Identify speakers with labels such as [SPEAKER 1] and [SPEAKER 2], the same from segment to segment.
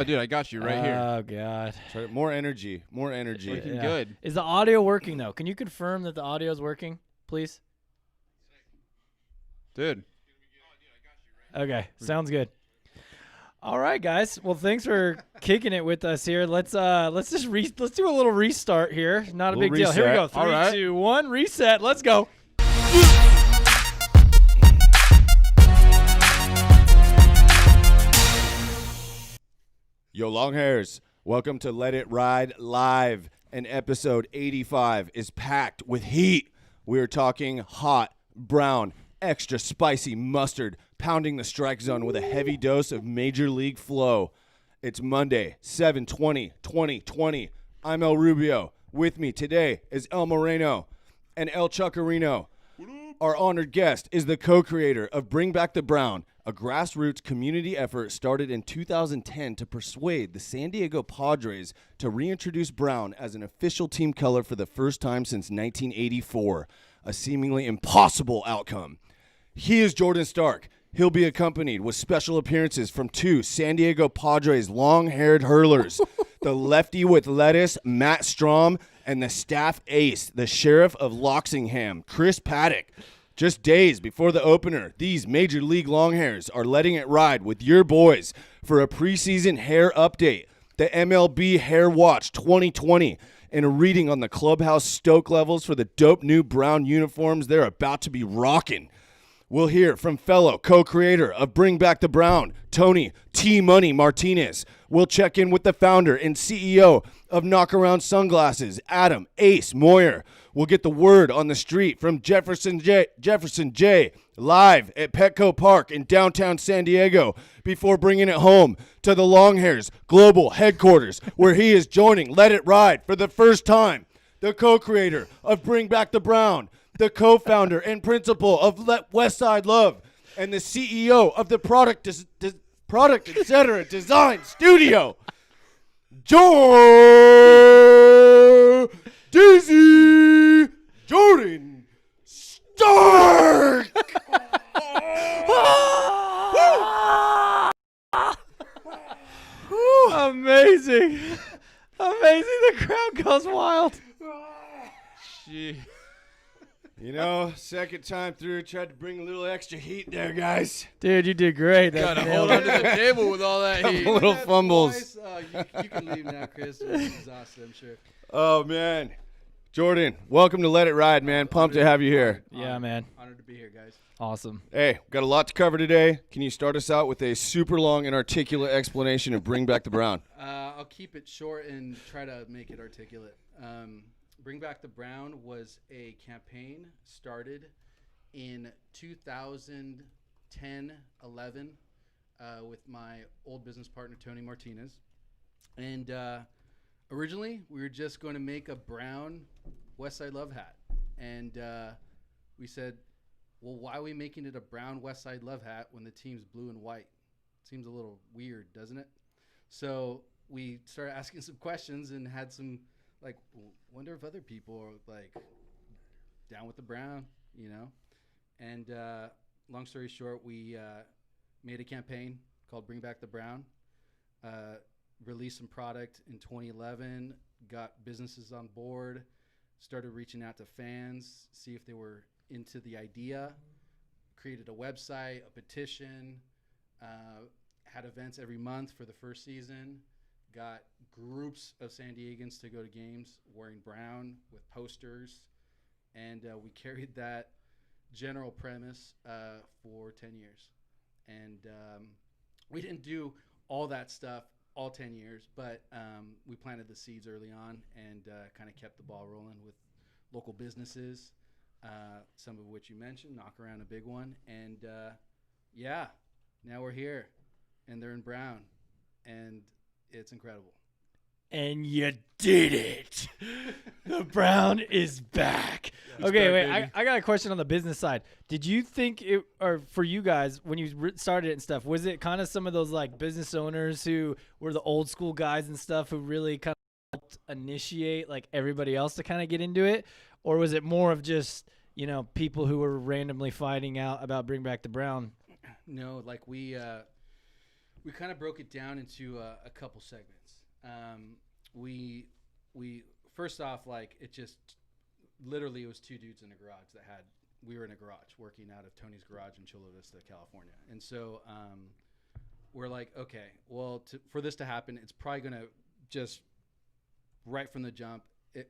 [SPEAKER 1] Oh, dude, I got you right here.
[SPEAKER 2] Oh, God.
[SPEAKER 3] Try more energy. More energy.
[SPEAKER 1] Looking good.
[SPEAKER 2] Is the audio working, though? Can you confirm that the audio is working, please?
[SPEAKER 1] Dude.
[SPEAKER 2] Okay, sounds good. All right, guys. Well, thanks for kicking it with us here. Let's do a little restart here. Not a big deal. Here we go. 3,
[SPEAKER 1] All right.
[SPEAKER 2] 2, 1, reset. Let's go.
[SPEAKER 3] Yo, long hairs. Welcome to Let It Ride Live. And episode 85 is packed with heat. We are talking hot, brown, extra spicy mustard, pounding the strike zone with a heavy dose of Major League flow. It's Monday, 7/20/2020. I'm El Rubio. With me today is El Moreno and El Chuckarino. Our honored guest is the co-creator of Bring Back the Brown, a grassroots community effort started in 2010 to persuade the San Diego Padres to reintroduce brown as an official team color for the first time since 1984, a seemingly impossible outcome. He is Jordan Stark. He'll be accompanied with special appearances from 2 San Diego Padres long-haired hurlers, the lefty with lettuce, Matt Strom, and the staff ace, the sheriff of Loxingham, Chris Paddock. Just days before the opener, these Major League Longhairs are letting it ride with your boys for a preseason hair update, the MLB Hair Watch 2020, and a reading on the clubhouse stoke levels for the dope new brown uniforms they're about to be rocking. We'll hear from fellow co-creator of Bring Back the Brown, Tony T-Money Martinez. We'll check in with the founder and CEO of Knockaround Sunglasses, Adam Ace Moyer. We'll get the word on the street from Jefferson J, live at Petco Park in downtown San Diego, before bringing it home to the Longhairs Global Headquarters, where he is joining Let It Ride for the first time. The co-creator of Bring Back the Brown, the co-founder and principal of Westside Love, and the CEO of the Product Etc. Design Studio, Dizzy Jordan Stark.
[SPEAKER 2] Amazing. Amazing. The crowd goes wild.
[SPEAKER 1] Gee.
[SPEAKER 3] You know, second time through, tried to bring a little extra heat there, guys.
[SPEAKER 2] Dude, you did great.
[SPEAKER 1] Gotta hold on to the table with all that heat.
[SPEAKER 3] Little fumbles.
[SPEAKER 4] You can leave now, Chris. This is awesome, I'm sure.
[SPEAKER 3] Oh, man. Jordan, welcome to Let It Ride, man. Pumped to have you here.
[SPEAKER 2] Yeah, man.
[SPEAKER 4] Honored to be here, guys.
[SPEAKER 2] Awesome.
[SPEAKER 3] Hey, got a lot to cover today. Can you start us out with a super long and articulate explanation of Bring Back the Brown?
[SPEAKER 4] I'll keep it short and try to make it articulate. Bring Back the Brown was a campaign started in 2010, 11 with my old business partner, Tony Martinez. And originally, we were just going to make a brown Westside Love hat. And we said, well, why are we making it a brown Westside Love hat when the team's blue and white? Seems a little weird, doesn't it? So we started asking some questions and had some, like, wonder if other people are, like, down with the brown, you know? And long story short, we made a campaign called Bring Back the Brown, released some product in 2011, got businesses on board, started reaching out to fans, see if they were into the idea, created a website, a petition, had events every month for the first season, got groups of San Diegans to go to games wearing brown with posters, and we carried that general premise for 10 years. And we didn't do all that stuff all 10 years, but we planted the seeds early on and kind of kept the ball rolling with local businesses, some of which you mentioned, Knockaround, a big one. And yeah, now we're here, and they're in brown, and it's incredible.
[SPEAKER 2] And you did it. The brown is back. Okay, wait. I got a question on the business side. Did you think it, or for you guys, when you started it and stuff, was it kind of some of those like business owners who were the old school guys and stuff who really kind of helped initiate like everybody else to kind of get into it? Or was it more of just, you know, people who were randomly fighting out about Bring Back the Brown?
[SPEAKER 4] No, like we we kind of broke it down into a couple segments. We first off, like, it just literally, it was two dudes in a garage we were in a garage working out of Tony's garage in Chula Vista, California. And so we're like, okay, well, for this to happen, it's probably going to just right from the jump,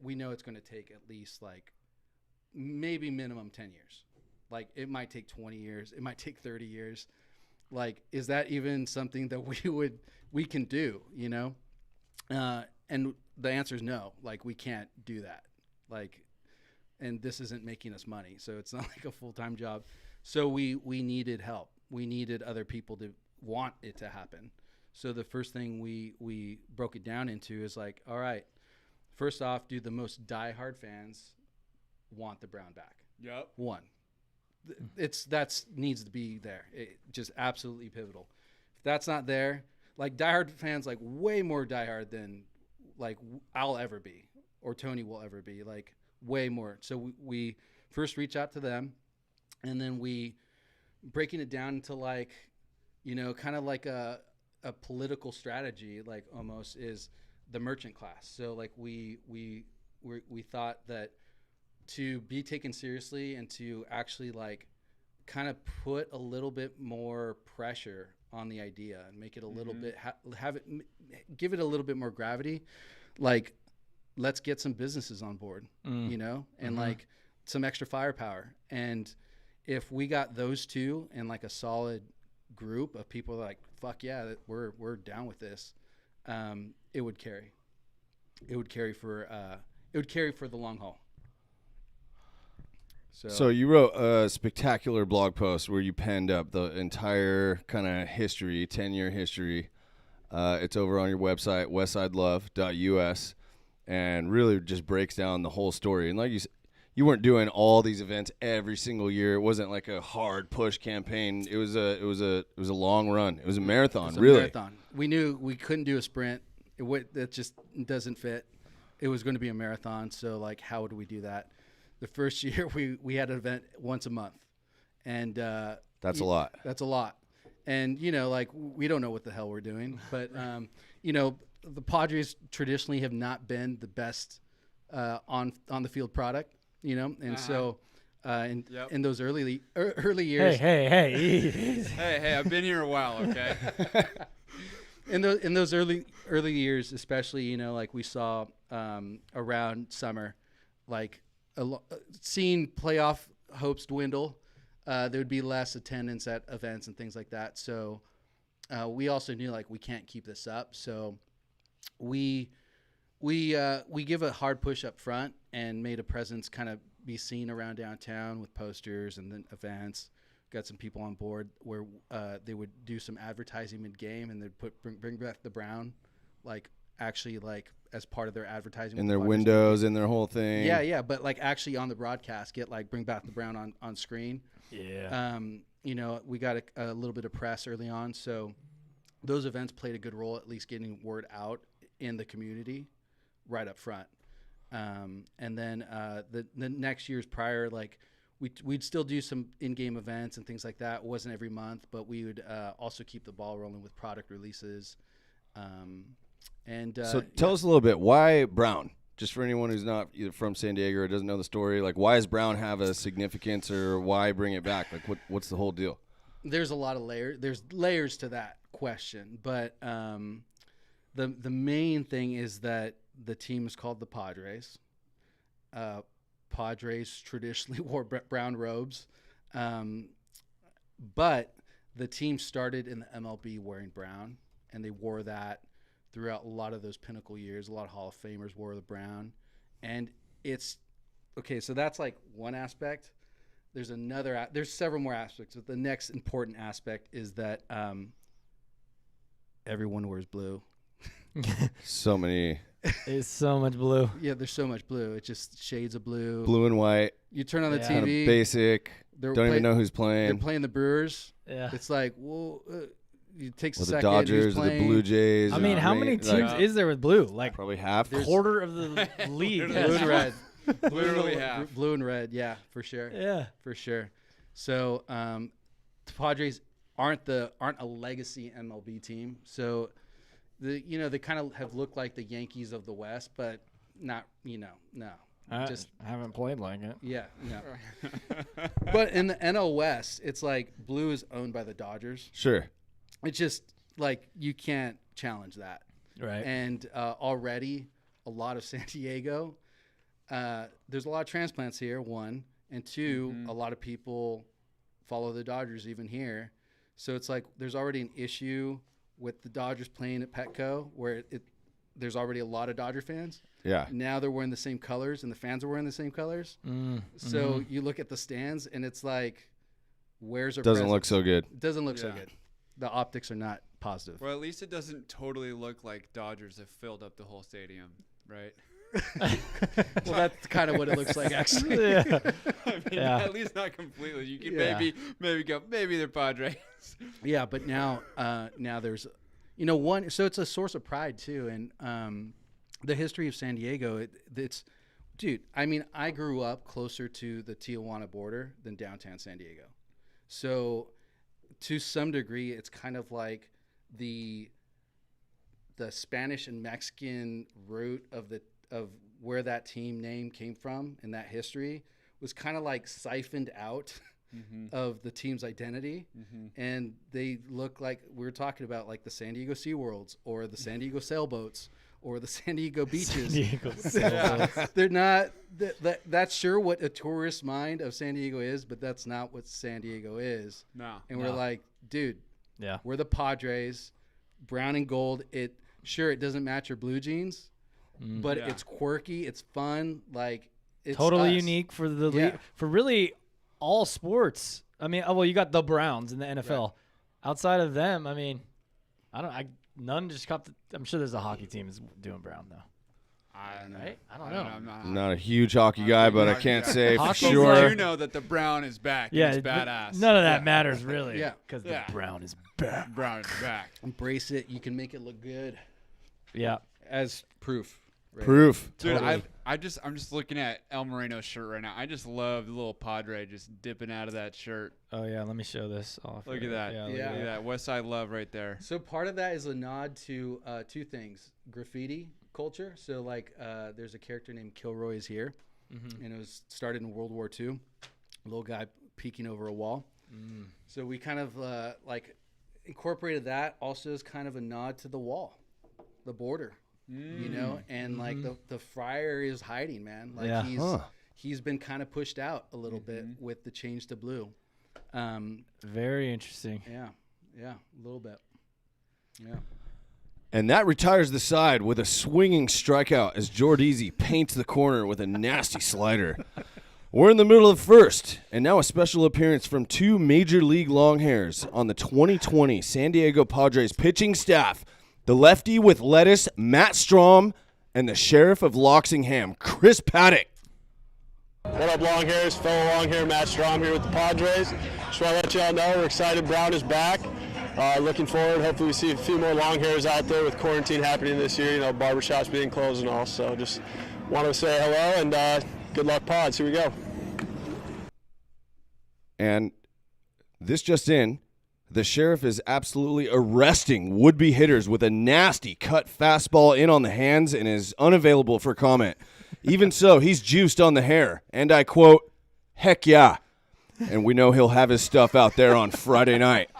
[SPEAKER 4] we know it's going to take at least like maybe minimum 10 years. Like, it might take 20 years. It might take 30 years. Like, is that even something that we can do, you know? And the answer is no. Like, we can't do that. Like, and this isn't making us money, so it's not like a full-time job. So we needed help. We needed other people to want it to happen. So the first thing we broke it down into is like, all right, first off, do the most diehard fans want the Brown back?
[SPEAKER 1] Yep.
[SPEAKER 4] One. That's needs to be there. It just absolutely pivotal. If that's not there, like, diehard fans, like, way more diehard than like I'll ever be or Tony will ever be, like, way more. So we first reach out to them, and then we breaking it down into, like, you know, kind of like a political strategy, like, almost, is the merchant class. So like we thought that to be taken seriously and to actually, like, kind of put a little bit more pressure on the idea and make it a little bit give it a little bit more gravity, like, let's get some businesses on board, you know, and like some extra firepower. And if we got those two and like a solid group of people like, fuck yeah, we're down with this, it would carry for the long haul.
[SPEAKER 3] So you wrote a spectacular blog post where you penned up the entire kind of history, 10-year history. It's over on your website, westsidelove.us, and really just breaks down the whole story. And like you weren't doing all these events every single year. It wasn't like a hard push campaign. It was a long run. It was a marathon,
[SPEAKER 4] marathon. We knew we couldn't do a sprint. That just doesn't fit. It was going to be a marathon. So, like, how would we do that? The first year we had an event once a month, and
[SPEAKER 3] that's a lot.
[SPEAKER 4] That's a lot. And, you know, like, we don't know what the hell we're doing, but you know, the Padres traditionally have not been the best on the field product, you know, and so in those early years.
[SPEAKER 1] Hey, I've been here a while, okay?
[SPEAKER 4] in those early years, especially, you know, like, we saw around summer, like, seeing playoff hopes dwindle. There would be less attendance at events and things like that. So we also knew, like, we can't keep this up. So we give a hard push up front and made a presence kind of be seen around downtown with posters and then events. Got some people on board where they would do some advertising mid-game, and they'd bring back the Brown, like, actually, like, as part of their advertising.
[SPEAKER 3] In their windows, in their whole thing.
[SPEAKER 4] Yeah, but, like, actually on the broadcast, bring back the Brown on screen.
[SPEAKER 2] Yeah.
[SPEAKER 4] You know, we got a little bit of press early on, so those events played a good role, at least getting word out in the community right up front. And then the next years prior, like, we'd still do some in-game events and things like that. It wasn't every month, but we would also keep the ball rolling with product releases.
[SPEAKER 3] So tell us a little bit, why Brown? Just for anyone who's not either from San Diego or doesn't know the story, like, why does Brown have a significance, or why bring it back? Like, what's the whole deal?
[SPEAKER 4] There's a lot of layers. There's layers to that question, but the main thing is that the team is called the Padres. Padres traditionally wore brown robes, but the team started in the MLB wearing brown, and they wore that throughout a lot of those pinnacle years. A lot of Hall of Famers wore the brown, and it's okay. So that's, like, one aspect. There's there's several more aspects, but the next important aspect is that everyone wears blue.
[SPEAKER 3] So many.
[SPEAKER 2] It's so much blue.
[SPEAKER 4] Yeah, there's so much blue. It's just shades of blue.
[SPEAKER 3] Blue and white.
[SPEAKER 4] You turn on the
[SPEAKER 3] Kind of
[SPEAKER 4] TV.
[SPEAKER 3] basic. Don't even know who's
[SPEAKER 4] They're
[SPEAKER 3] playing.
[SPEAKER 4] playing the Brewers.
[SPEAKER 2] Yeah.
[SPEAKER 4] It's like, well, it takes a
[SPEAKER 3] Or the
[SPEAKER 4] second.
[SPEAKER 3] Dodgers,
[SPEAKER 4] who's
[SPEAKER 3] or the
[SPEAKER 4] playing?
[SPEAKER 3] Blue Jays.
[SPEAKER 2] I
[SPEAKER 3] or
[SPEAKER 2] mean, how
[SPEAKER 3] the
[SPEAKER 2] many
[SPEAKER 3] Rangers,
[SPEAKER 2] teams
[SPEAKER 3] like,
[SPEAKER 2] is there with blue? Like,
[SPEAKER 3] probably half.
[SPEAKER 2] quarter of the league.
[SPEAKER 4] Blue and red.
[SPEAKER 1] Literally half.
[SPEAKER 4] Blue and red, yeah, for sure.
[SPEAKER 2] Yeah.
[SPEAKER 4] For sure. So the Padres aren't a legacy MLB team. So they kind of have looked like the Yankees of the West, but not, no.
[SPEAKER 2] I haven't played like it.
[SPEAKER 4] Yeah, no. But in the NL West, it's like blue is owned by the Dodgers.
[SPEAKER 3] Sure.
[SPEAKER 4] It's just like you can't challenge that.
[SPEAKER 2] Right.
[SPEAKER 4] And already a lot of San Diego, there's a lot of transplants here, one. And two, a lot of people follow the Dodgers even here. So it's like there's already an issue with the Dodgers playing at Petco where there's already a lot of Dodger fans.
[SPEAKER 3] Yeah.
[SPEAKER 4] Now they're wearing the same colors, and the fans are wearing the same colors. So you look at the stands, and it's like, where's our
[SPEAKER 3] Doesn't
[SPEAKER 4] presence?
[SPEAKER 3] look so good.
[SPEAKER 4] It doesn't look so good. The optics are not positive.
[SPEAKER 1] Well, at least it doesn't totally look like Dodgers have filled up the whole stadium, right?
[SPEAKER 4] Well, that's kind of what it looks like, actually.
[SPEAKER 2] Yeah.
[SPEAKER 1] I mean, at least not completely. You can maybe go, maybe they're Padres.
[SPEAKER 4] Yeah, but now there's, one. So it's a source of pride too, and the history of San Diego. It's, dude. I mean, I grew up closer to the Tijuana border than downtown San Diego, so to some degree, it's kind of like the Spanish and Mexican root of where that team name came from and that history was kind of like siphoned out of the team's identity. And they look like we were talking about, like the San Diego SeaWorlds or the San Diego sailboats or the San Diego beaches. They're not that's sure what a tourist mind of San Diego is, but that's not what San Diego is.
[SPEAKER 1] No.
[SPEAKER 4] And we're like, dude,
[SPEAKER 2] Yeah.
[SPEAKER 4] we're the Padres, brown and gold. It doesn't match your blue jeans, but it's quirky, it's fun, like it's
[SPEAKER 2] Totally
[SPEAKER 4] us.
[SPEAKER 2] unique for the league, for really all sports. I mean, you got the Browns in the NFL. Right. Outside of them, I mean, none just caught I'm sure there's a hockey team is doing brown though.
[SPEAKER 1] I don't know.
[SPEAKER 2] Right? I don't know.
[SPEAKER 3] I'm not a huge hockey guy, but I can't say for
[SPEAKER 2] Hockey's
[SPEAKER 3] sure.
[SPEAKER 1] But you know that the Brown is back.
[SPEAKER 2] Yeah,
[SPEAKER 1] It's badass.
[SPEAKER 2] None of that matters really.
[SPEAKER 4] Yeah.
[SPEAKER 2] Because the Brown is back.
[SPEAKER 1] Brown is back.
[SPEAKER 4] Embrace it. You can make it look good
[SPEAKER 2] Yeah.
[SPEAKER 4] as proof. Right?
[SPEAKER 3] Proof.
[SPEAKER 1] Dude,
[SPEAKER 2] Totally.
[SPEAKER 1] I'm just looking at El Moreno's shirt right now. I just love the little Padre just dipping out of that shirt.
[SPEAKER 2] Oh yeah, let me show this off.
[SPEAKER 1] Look at that.
[SPEAKER 2] Yeah,
[SPEAKER 1] Look at that. Westside love right there.
[SPEAKER 4] So part of that is a nod to two things: graffiti culture. So like, there's a character named Kilroy is here, and it was started in World War II. A little guy peeking over a wall. So we kind of like incorporated that also as kind of a nod to the wall, the border. And like the friar is hiding, man. Like he's been kind of pushed out a little bit with the change to blue.
[SPEAKER 2] Very interesting.
[SPEAKER 4] Yeah, a little bit. Yeah.
[SPEAKER 3] And that retires the side with a swinging strikeout as Jordeezy paints the corner with a nasty slider. We're in the middle of the first, and now a special appearance from two Major League Longhairs on the 2020 San Diego Padres pitching staff. The lefty with lettuce, Matt Strom, and the sheriff of Loxingham, Chris Paddock.
[SPEAKER 5] What up, Longhairs? Fellow Longhair, Matt Strom here with the Padres. Just want to let y'all know we're excited. Brown is back. Looking forward. Hopefully we see a few more Longhairs out there with quarantine happening this year. Barbershops being closed and all. So just want to say hello and good luck, Pods. Here we go.
[SPEAKER 3] And this just in. The sheriff is absolutely arresting would-be hitters with a nasty cut fastball in on the hands and is unavailable for comment. Even so, he's juiced on the hair. And I quote, heck yeah. And we know he'll have his stuff out there on Friday night.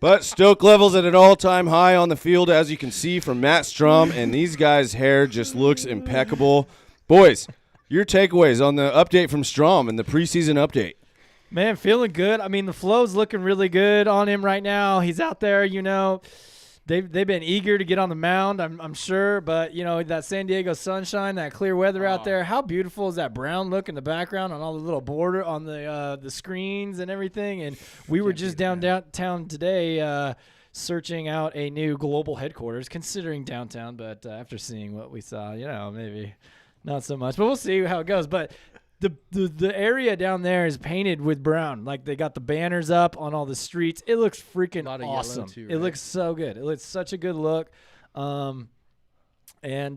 [SPEAKER 3] But Stoke levels at an all-time high on the field, as you can see from Matt Strom, and these guys' hair just looks impeccable. Boys, your takeaways on the update from Strom and the preseason update.
[SPEAKER 2] Man, feeling good. I mean, the flow's looking really good on him right now. He's out there, They've been eager to get on the mound, I'm sure. But, that San Diego sunshine, that clear weather out there, how beautiful is that brown look in the background on all the little border on the screens and everything. And we were just downtown today searching out a new global headquarters, considering downtown. But after seeing what we saw, maybe not so much. But we'll see how it goes. But the area down there is painted with brown. Like they got the banners up on all the streets. It looks freaking awesome. Too, right? It looks so good. It looks such a good look. I don't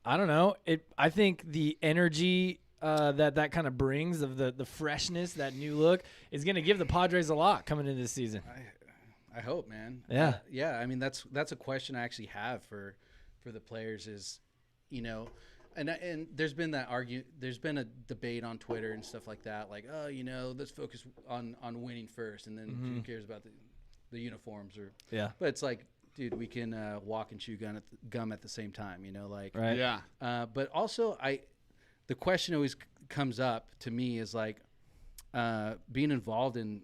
[SPEAKER 2] know. I think the energy that kind of brings of the freshness, that new look, is going to give the Padres a lot coming into this season.
[SPEAKER 4] I hope, man.
[SPEAKER 2] Yeah.
[SPEAKER 4] Yeah. I mean, that's a question I actually have for the players is, and there's been there's been a debate on Twitter and stuff like that. Like, oh, let's focus on winning first. And then who cares about the uniforms
[SPEAKER 2] Yeah.
[SPEAKER 4] but it's like, dude, we can walk and chew gum at the same time,
[SPEAKER 2] Right.
[SPEAKER 1] Yeah.
[SPEAKER 4] But also the question always comes up to me is like, being involved in,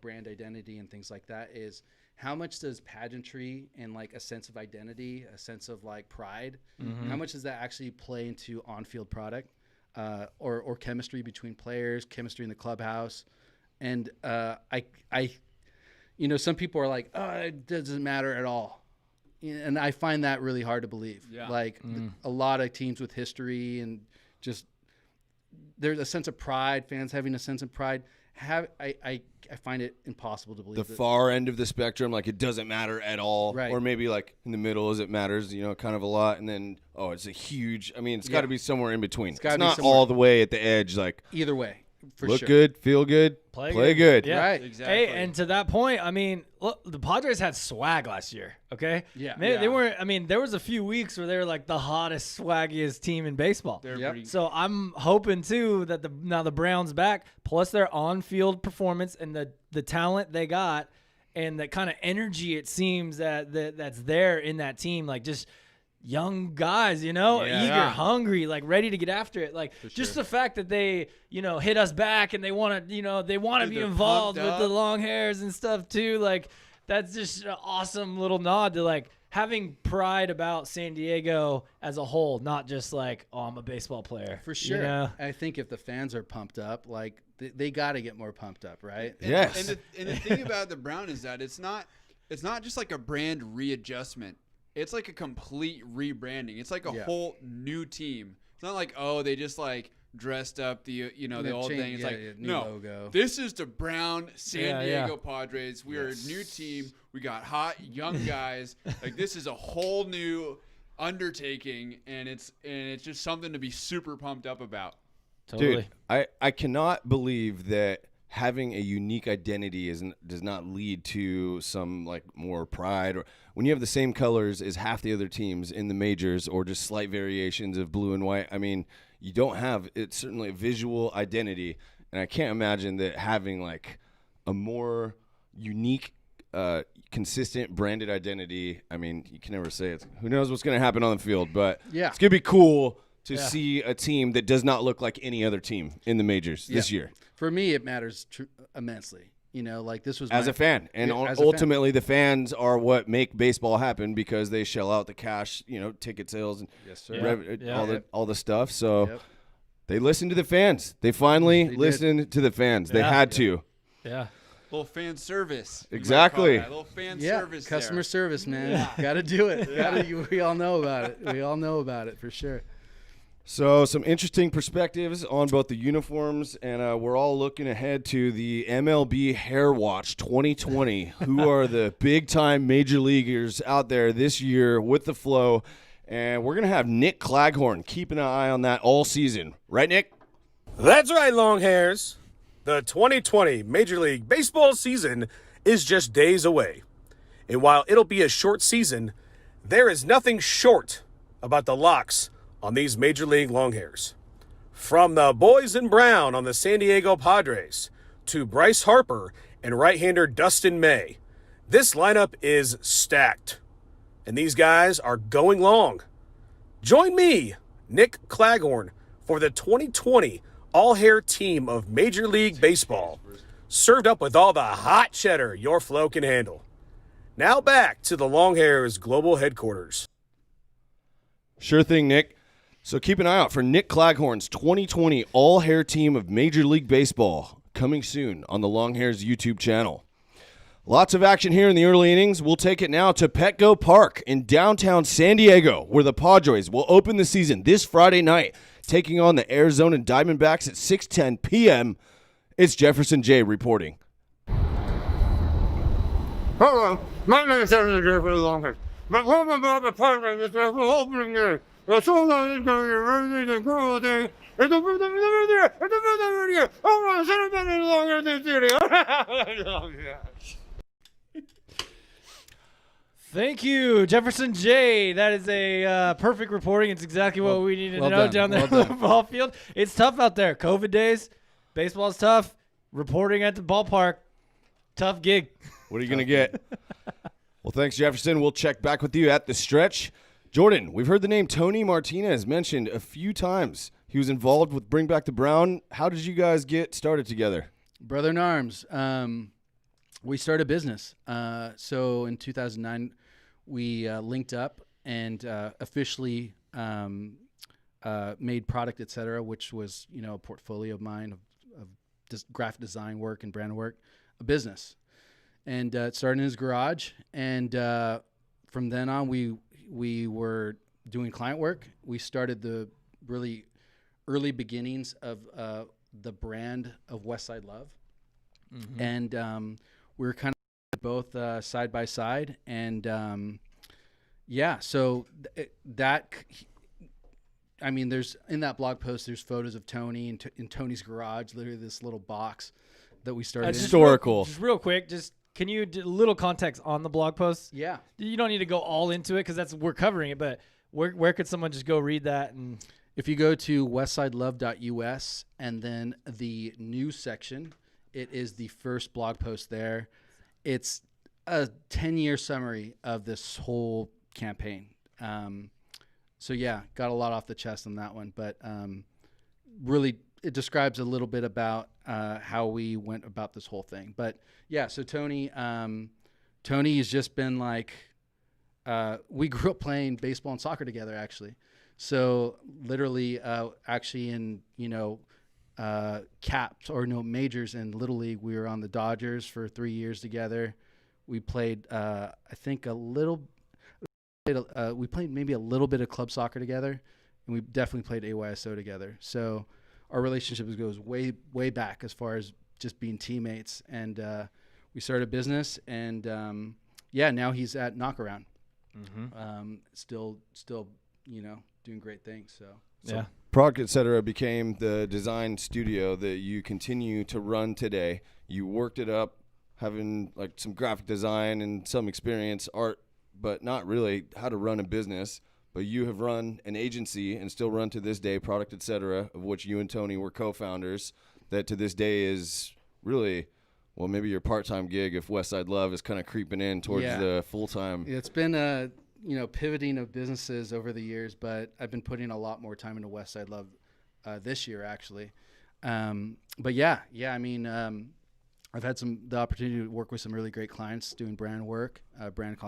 [SPEAKER 4] brand identity and things like that is how much does pageantry and like a sense of identity, a sense of like pride, how much does that actually play into on-field product, or chemistry between players, chemistry in the clubhouse. And some people are like, oh, it doesn't matter at all. And I find that really hard to believe.
[SPEAKER 1] Yeah.
[SPEAKER 4] Like a lot of teams with history and just there's a sense of pride, fans having a sense of pride. I find it impossible to believe
[SPEAKER 3] The far end of the spectrum, like it doesn't matter at all.
[SPEAKER 4] Right.
[SPEAKER 3] Or maybe like in the middle as it matters, kind of a lot. And then, it's a huge, it's got to be somewhere in between. It's
[SPEAKER 4] gotta be
[SPEAKER 3] not
[SPEAKER 4] somewhere.
[SPEAKER 3] all the way at the edge, like
[SPEAKER 4] either way, for
[SPEAKER 3] look
[SPEAKER 4] sure.
[SPEAKER 3] good, feel good, play good.
[SPEAKER 2] Yeah.
[SPEAKER 4] Right.
[SPEAKER 1] Exactly.
[SPEAKER 2] Hey, and to that point, look, the Padres had swag last year, okay?
[SPEAKER 4] Yeah.
[SPEAKER 2] They weren't, there was a few weeks where they were like the hottest, swaggiest team in baseball.
[SPEAKER 1] They're
[SPEAKER 4] Yep.
[SPEAKER 1] pretty.
[SPEAKER 2] So I'm hoping, too, that now the Browns back, plus their on-field performance and the talent they got and that kind of energy it seems that's there in that team, like just young guys, eager, hungry, like ready to get after it. Like just the fact that they, hit us back and they want to, be
[SPEAKER 1] they're
[SPEAKER 2] involved
[SPEAKER 1] pumped
[SPEAKER 2] with the
[SPEAKER 1] up.
[SPEAKER 2] long hairs and stuff too. Like that's just an awesome little nod to like having pride about San Diego as a whole, not just like, oh, I'm a baseball player.
[SPEAKER 4] For sure. I think if the fans are pumped up, like they got to get more pumped up, right?
[SPEAKER 3] Yes.
[SPEAKER 1] And the thing about the Brown is that it's not just like a brand readjustment. It's like a complete rebranding. It's like a whole new team. It's not like, oh, they just like dressed up the the old thing. It's like
[SPEAKER 4] new
[SPEAKER 1] no,
[SPEAKER 4] logo.
[SPEAKER 1] this is the Brown San
[SPEAKER 2] Yeah,
[SPEAKER 1] Diego Padres. We are a new team. We got hot young guys. Like this is a whole new undertaking, and it's just something to be super pumped up about.
[SPEAKER 2] Totally.
[SPEAKER 3] Dude, I cannot believe that having a unique identity does not lead to some like more pride, or when you have the same colors as half the other teams in the majors or just slight variations of blue and white. You don't have it's certainly a visual identity, and I can't imagine that having like a more unique consistent branded identity. You can never say it. Who knows what's going to happen on the field, but
[SPEAKER 4] Yeah.
[SPEAKER 3] it's going to be cool to see a team that does not look like any other team in the majors this year.
[SPEAKER 4] For me, it matters immensely. Like this was
[SPEAKER 3] As a fan, and
[SPEAKER 4] as a fan.
[SPEAKER 3] ultimately the fans are what make baseball happen because they shell out the cash, ticket sales and
[SPEAKER 4] Yes, sir.
[SPEAKER 3] all the stuff. So
[SPEAKER 4] Yep.
[SPEAKER 3] they listened to the fans. They finally
[SPEAKER 4] did.
[SPEAKER 3] listened to the fans. They had to.
[SPEAKER 2] Yeah.
[SPEAKER 1] Little fan service. you might
[SPEAKER 3] Exactly.
[SPEAKER 1] call that. Little fan
[SPEAKER 4] Yeah,
[SPEAKER 1] service.
[SPEAKER 4] customer
[SPEAKER 1] there.
[SPEAKER 4] service, man. Got to do it. We all know about it. We all know about it for sure.
[SPEAKER 3] So some interesting perspectives on both the uniforms, and we're all looking ahead to the MLB Hair Watch 2020. Who are the big-time major leaguers out there this year with the flow? And we're going to have Nick Claghorn keeping an eye on that all season. Right, Nick?
[SPEAKER 6] That's right, long hairs. The 2020 Major League Baseball season is just days away. And while it'll be a short season, there is nothing short about the locks on these Major League Longhairs. From the boys in brown on the San Diego Padres to Bryce Harper and right-hander Dustin May, this lineup is stacked. And these guys are going long. Join me, Nick Claghorn, for the 2020 all-hair team of Major League Baseball, served up with all the hot cheddar your flow can handle. Now back to the Longhairs Global Headquarters.
[SPEAKER 3] Sure thing, Nick. So keep an eye out for Nick Claghorn's 2020 all-hair team of Major League Baseball coming soon on the Longhairs YouTube channel. Lots of action here in the early innings. We'll take it now to Petco Park in downtown San Diego, where the Padres will open the season this Friday night, taking on the Arizona Diamondbacks at 6:10 p.m. It's Jefferson J. reporting.
[SPEAKER 7] Hello, my name is Jefferson J. for the Longhairs. But what about the Padres is the opening day? The soul is going to be ready to go there. It's a bit of there. It's a bit of here. Oh, I'm sitting in the Longhairs studio.
[SPEAKER 2] Thank you, Jefferson J. That is a perfect reporting. It's exactly what we needed to know down there on the ball field. It's tough out there. COVID days, baseball's tough. Reporting at the ballpark, tough gig.
[SPEAKER 3] What are you going to get? Well, thanks, Jefferson. We'll check back with you at the stretch. Jordan, we've heard the name Tony Martinez mentioned a few times. He was involved with Bring Back the Brown. How did you guys get started together?
[SPEAKER 4] Brother in arms. We started a business. So in 2009, we linked up and officially made Product Etc., which was a portfolio of mine of just graphic design work and brand work, a business. And it started in his garage. And from then on, we were doing client work. We started the really early beginnings of the brand of Westside Love. Mm-hmm. And we were kind of both side by side. And so there's in that blog post, there's photos of Tony in Tony's garage, literally this little box that we started.
[SPEAKER 3] Historical.
[SPEAKER 2] Just real quick, can you do a little context on the blog post?
[SPEAKER 4] Yeah.
[SPEAKER 2] You don't need to go all into it because we're covering it, but where could someone just go read that? And
[SPEAKER 4] if you go to westsidelove.us and then the news section, it is the first blog post there. It's a 10-year summary of this whole campaign. Got a lot off the chest on that one, but really it describes a little bit about how we went about this whole thing. But so Tony has just been like, we grew up playing baseball and soccer together, actually. So literally, actually in, caps or majors in Little League, we were on the Dodgers for 3 years together. We played, I think we played maybe a little bit of club soccer together, and we definitely played AYSO together. So our relationship goes way, way back as far as just being teammates. And we started a business, and now he's at Knockaround. Mm-hmm. Still, doing great things. So
[SPEAKER 3] Product Etc. became the design studio that you continue to run today. You worked it up, having like some graphic design and some experience, art, but not really how to run a business. But you have run an agency and still run to this day, Product Etc., of which you and Tony were co-founders, that to this day is really, well, maybe your part-time gig if Westside Love is kind of creeping in towards the full-time.
[SPEAKER 4] It's been a pivoting of businesses over the years, but I've been putting a lot more time into Westside Love this year, actually. I've had the opportunity to work with some really great clients doing brand work, brand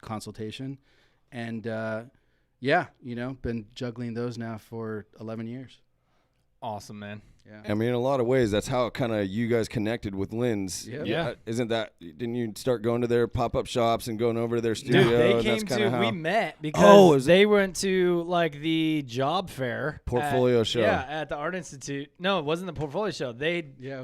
[SPEAKER 4] consultation, and been juggling those now for 11 years.
[SPEAKER 2] Awesome, man.
[SPEAKER 3] Yeah. I mean, in a lot of ways, that's how kind of you guys connected with Lynn's.
[SPEAKER 2] Yeah.
[SPEAKER 3] Didn't you start going to their pop-up shops and going over to their studio?
[SPEAKER 2] Dude, they came we met because they went to like the job fair.
[SPEAKER 3] Portfolio show.
[SPEAKER 2] Yeah, at the Art Institute. No, it wasn't the portfolio show. There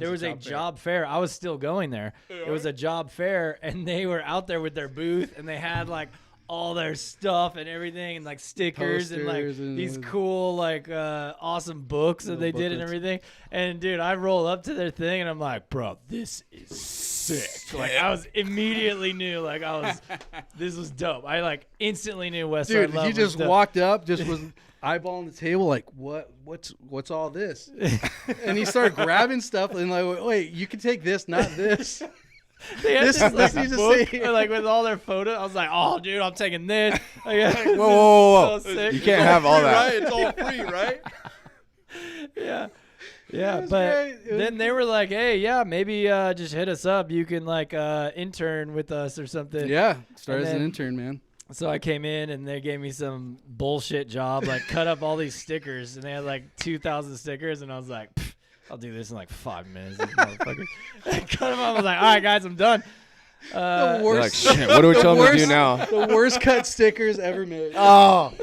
[SPEAKER 2] was a job fair. I was still going there. It was a job fair, and they were out there with their booth, and they had like all their stuff and everything, and like stickers and like these cool like awesome books that they did and everything. And dude, I roll up to their thing and I'm like, bro, this is sick. Like I was immediately knew like this was dope. I like instantly knew Westside Love.
[SPEAKER 4] He just walked up, just was eyeballing the table like, what's all this? And he started grabbing stuff and like, wait, you can take this, not this.
[SPEAKER 2] They had this book, like with all their photos. I was like, "Oh, dude, I'm taking this."
[SPEAKER 3] Whoa! So you can't have all that.
[SPEAKER 1] Right? It's all free, right?
[SPEAKER 2] Yeah. But then they were like, "Hey, maybe just hit us up. You can like intern with us or something."
[SPEAKER 4] Yeah, start as an intern, man.
[SPEAKER 2] So I came in and they gave me some bullshit job, like cut up all these stickers, and they had like 2,000 stickers, and I was like, I'll do this in like 5 minutes. Cut them off. I was like, all right, guys, I'm done.
[SPEAKER 4] The worst.
[SPEAKER 3] Like, shit, what do we tell them to do now?
[SPEAKER 4] The worst cut stickers ever made.
[SPEAKER 3] Oh.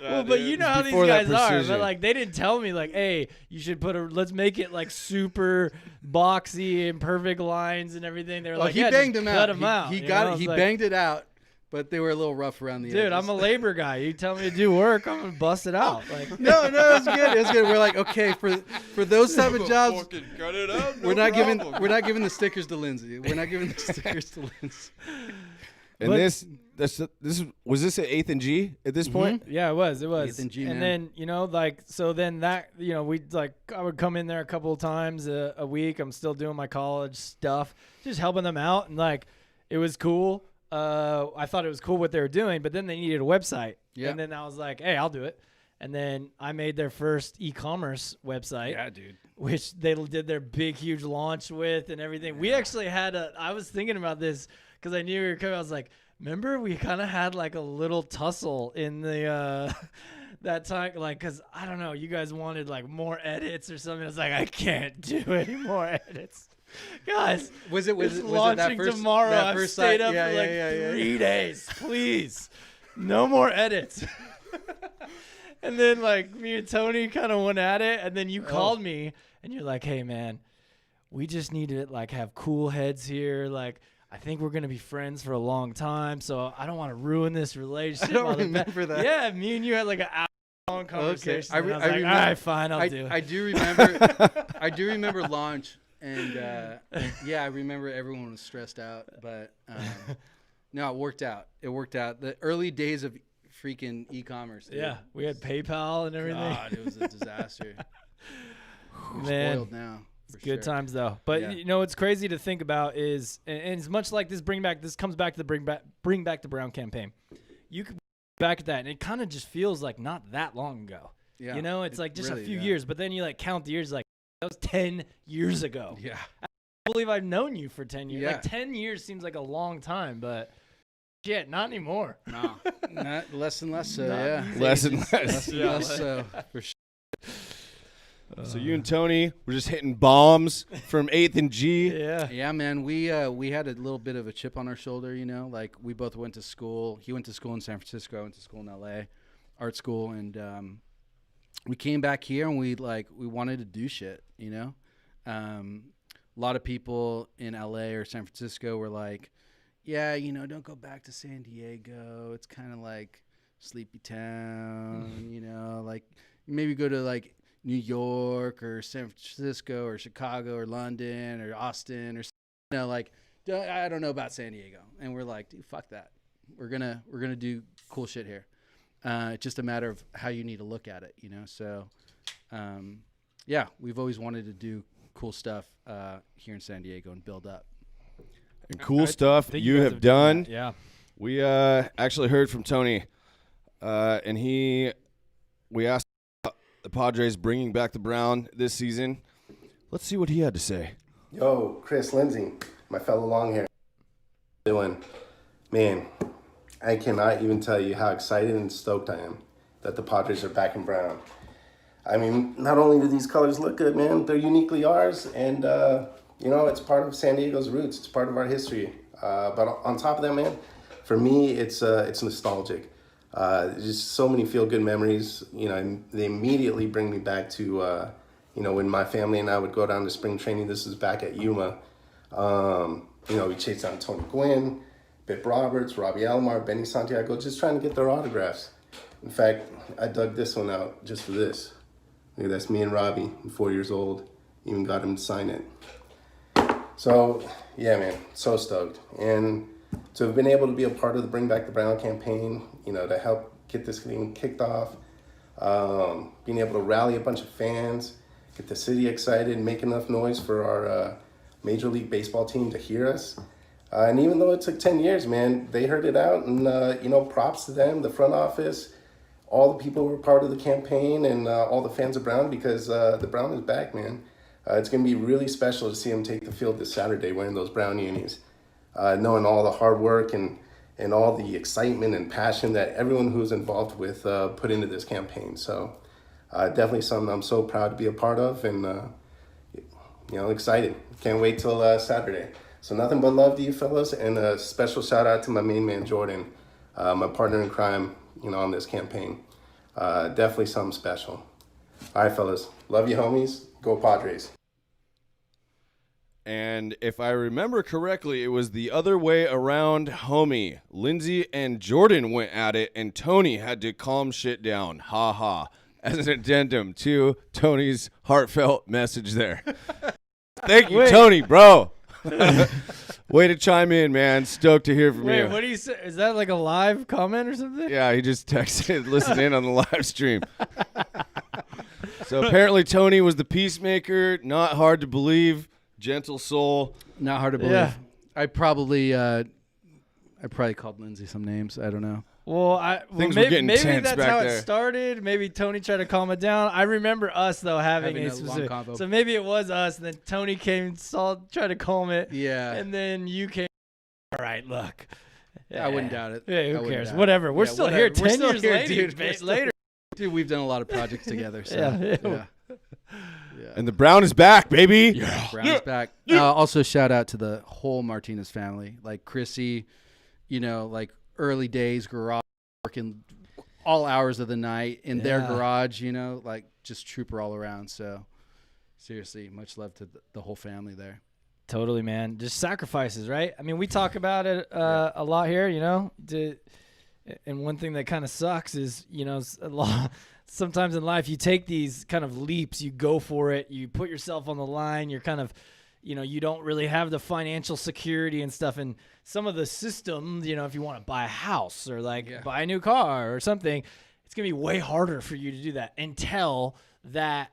[SPEAKER 2] Well, but you know how these guys are. But like, they didn't tell me like, hey, you should let's make it like super boxy and perfect lines and everything. They were like,
[SPEAKER 4] he banged them out.
[SPEAKER 2] Cut them out.
[SPEAKER 4] He got it. He banged it out. But they were a little rough around the edges.
[SPEAKER 2] Dude, I'm a labor guy. You tell me to do work, I'm gonna bust it out. Like,
[SPEAKER 4] no, it's good. It's good. We're like, okay, for those type of jobs,
[SPEAKER 1] cut it out,
[SPEAKER 4] we're not giving the stickers to Lindsay. We're not giving the stickers to Lindsay.
[SPEAKER 3] And was this at 8th and G at this point?
[SPEAKER 2] Yeah, it was.
[SPEAKER 4] 8th and G,
[SPEAKER 2] and
[SPEAKER 4] man.
[SPEAKER 2] then, so then that, I would come in there a couple of times a week. I'm still doing my college stuff, just helping them out. And it was cool. I thought it was cool what they were doing, but then they needed a website.
[SPEAKER 4] Yeah.
[SPEAKER 2] And then I was like, hey, I'll do it. And then I made their first e-commerce website.
[SPEAKER 4] Yeah, dude.
[SPEAKER 2] Which they did their big, huge launch with and everything. Yeah. We actually had I was thinking about this because I knew we were coming. I was like, remember we kind of had a little tussle in the that time, because I don't know, you guys wanted more edits or something. I was like, I can't do any more edits. Guys,
[SPEAKER 4] was it
[SPEAKER 2] launching tomorrow? I stayed up for 3 days. Please, no more edits. And then me and Tony kind of went at it, and then you called me, and you're like, "Hey man, we just need to have cool heads here. I think we're gonna be friends for a long time, so I don't want to ruin this relationship."
[SPEAKER 4] I don't remember that.
[SPEAKER 2] Yeah, me and you had an hour-long conversation.
[SPEAKER 4] Okay.
[SPEAKER 2] I was like, all right, fine, I'll do it.
[SPEAKER 4] I do remember. I do remember launch, and I remember everyone was stressed out, but no, it worked out. It worked out. The early days of freaking e-commerce. Dude.
[SPEAKER 2] Yeah, we had PayPal and everything.
[SPEAKER 4] God, it was a disaster. We're
[SPEAKER 2] Man,
[SPEAKER 4] spoiled now.
[SPEAKER 2] Good times though. But what's crazy to think about is, and it's much like this comes back to the bring back the Brown campaign. You could back at that, and it kind of just feels like not that long ago. Yeah, it's just really, a few years. But then you count the years, that was 10 years ago.
[SPEAKER 4] Yeah,
[SPEAKER 2] I can't believe I've known you for 10 years.
[SPEAKER 4] Yeah.
[SPEAKER 2] 10 years seems like a long time, but shit, not anymore.
[SPEAKER 4] No, not less and less so.
[SPEAKER 3] Less and less.
[SPEAKER 4] Less and less so for sure.
[SPEAKER 3] So you and Tony were just hitting bombs from 8th and G.
[SPEAKER 4] Yeah, man. We had a little bit of a chip on our shoulder, we both went to school. He went to school in San Francisco. I went to school in LA, art school, and we came back here and we wanted to do shit, A lot of people in LA or San Francisco were like, yeah, don't go back to San Diego. It's kind of like sleepy town, maybe go to New York or San Francisco or Chicago or London or Austin or I don't know about San Diego. And we're like, dude, fuck that. We're gonna do cool shit here. It's just a matter of how you need to look at it, So, we've always wanted to do cool stuff here in San Diego and build up.
[SPEAKER 3] And cool stuff you have done.
[SPEAKER 2] Yeah,
[SPEAKER 3] we actually heard from Tony, and we asked the Padres bringing back the Brown this season. Let's see what he had to say.
[SPEAKER 8] Yo, Chris Lindsay, my fellow long hair. Doing, man, I cannot even tell you how excited and stoked I am that the Padres are back in brown. I mean, not only do these colors look good, man, they're uniquely ours, and it's part of San Diego's roots. It's part of our history. But on top of that, man, for me, it's nostalgic. Just so many feel-good memories. They immediately bring me back to, when my family and I would go down to spring training. This is back at Yuma. We chased down Tony Gwynn, Bip Roberts, Robbie Alomar, Benny Santiago, just trying to get their autographs. In fact, I dug this one out just for this. Look, that's me and Robbie. I'm 4 years old. Even got him to sign it. So, yeah, man, so stoked. And to have been able to be a part of the Bring Back the Brown campaign, to help get this thing kicked off, being able to rally a bunch of fans, get the city excited, make enough noise for our Major League Baseball team to hear us. And even though it took 10 years, man, they heard it out. And, props to them, the front office, all the people who were part of the campaign, and all the fans of Brown, because the Brown is back, man. It's going to be really special to see them take the field this Saturday wearing those Brown unis. Knowing all the hard work and all the excitement and passion that everyone who's involved with put into this campaign. So definitely something I'm so proud to be a part of, and excited. Can't wait till Saturday. So nothing but love to you fellas, and a special shout out to my main man Jordan, my partner in crime, on this campaign. Definitely something special. All right, fellas, love you, homies. Go Padres.
[SPEAKER 3] And if I remember correctly, it was the other way around, homie. Lindsay and Jordan went at it, and Tony had to calm shit down. Ha ha. As an addendum to Tony's heartfelt message there. Thank you, Tony, bro. Way to chime in, man. Stoked to hear from
[SPEAKER 2] Wait,
[SPEAKER 3] you.
[SPEAKER 2] what do you say? Is that like a live comment or something?
[SPEAKER 3] Yeah, he just texted, listen in on the live stream. So apparently Tony was the peacemaker. Not hard to believe. Gentle soul.
[SPEAKER 4] Not hard to believe.
[SPEAKER 2] Yeah.
[SPEAKER 4] I probably called Lindsay some names. I don't know.
[SPEAKER 2] Well,
[SPEAKER 3] Things were getting
[SPEAKER 2] maybe
[SPEAKER 3] tense
[SPEAKER 2] that's
[SPEAKER 3] back
[SPEAKER 2] how
[SPEAKER 3] there.
[SPEAKER 2] it started. Maybe Tony tried to calm it down. I remember us though having
[SPEAKER 4] Having
[SPEAKER 2] a
[SPEAKER 4] a long
[SPEAKER 2] specific.
[SPEAKER 4] convo.
[SPEAKER 2] So maybe it was us, and then Tony came, tried to calm it.
[SPEAKER 4] Yeah.
[SPEAKER 2] And then you came. All right, look.
[SPEAKER 4] I wouldn't doubt it.
[SPEAKER 2] Yeah,
[SPEAKER 4] I
[SPEAKER 2] who
[SPEAKER 4] wouldn't
[SPEAKER 2] cares?
[SPEAKER 4] doubt it.
[SPEAKER 2] Whatever. We're
[SPEAKER 4] Yeah,
[SPEAKER 2] still
[SPEAKER 4] whatever.
[SPEAKER 2] here.
[SPEAKER 4] We're
[SPEAKER 2] 10
[SPEAKER 4] still
[SPEAKER 2] years
[SPEAKER 4] here,
[SPEAKER 2] later.
[SPEAKER 4] dude. We're still-
[SPEAKER 2] Later.
[SPEAKER 4] Dude, we've done a lot of projects together. So,
[SPEAKER 2] Yeah.
[SPEAKER 3] And the Brown is back, baby.
[SPEAKER 4] Brown's back. Also, shout out to the whole Martinez family, like Chrissy. Like early days garage working all hours of the night in their garage. Like just trooper all around. So seriously, much love to the whole family there.
[SPEAKER 2] Totally, man. Just sacrifices, right? I mean, we talk about it a lot here, and one thing that kind of sucks is, a lot. Sometimes in life, you take these kind of leaps, you go for it, you put yourself on the line, you're kind of, you don't really have the financial security and stuff. And some of the systems, if you want to buy a house or buy a new car or something, it's going to be way harder for you to do that until that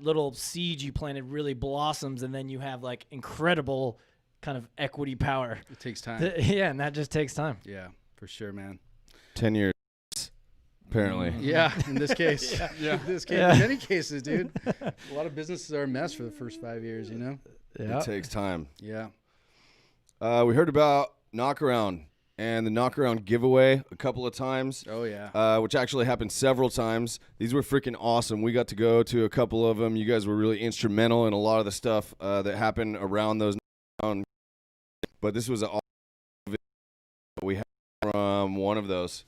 [SPEAKER 2] little seed you planted really blossoms, and then you have incredible kind of equity power.
[SPEAKER 4] It takes time.
[SPEAKER 2] Yeah, and that just takes time.
[SPEAKER 4] Yeah, for sure, man.
[SPEAKER 3] 10 years, apparently.
[SPEAKER 4] Yeah, in this case.
[SPEAKER 1] Yeah.
[SPEAKER 4] In this case. In many cases, dude. A lot of businesses are a mess for the first 5 years,
[SPEAKER 2] Yeah.
[SPEAKER 3] It takes time.
[SPEAKER 4] Yeah.
[SPEAKER 3] We heard about Knockaround and the Knockaround giveaway a couple of times.
[SPEAKER 4] Oh, yeah.
[SPEAKER 3] Which actually happened several times. These were freaking awesome. We got to go to a couple of them. You guys were really instrumental in a lot of the stuff that happened around those. But this was an awesome video we had from one of those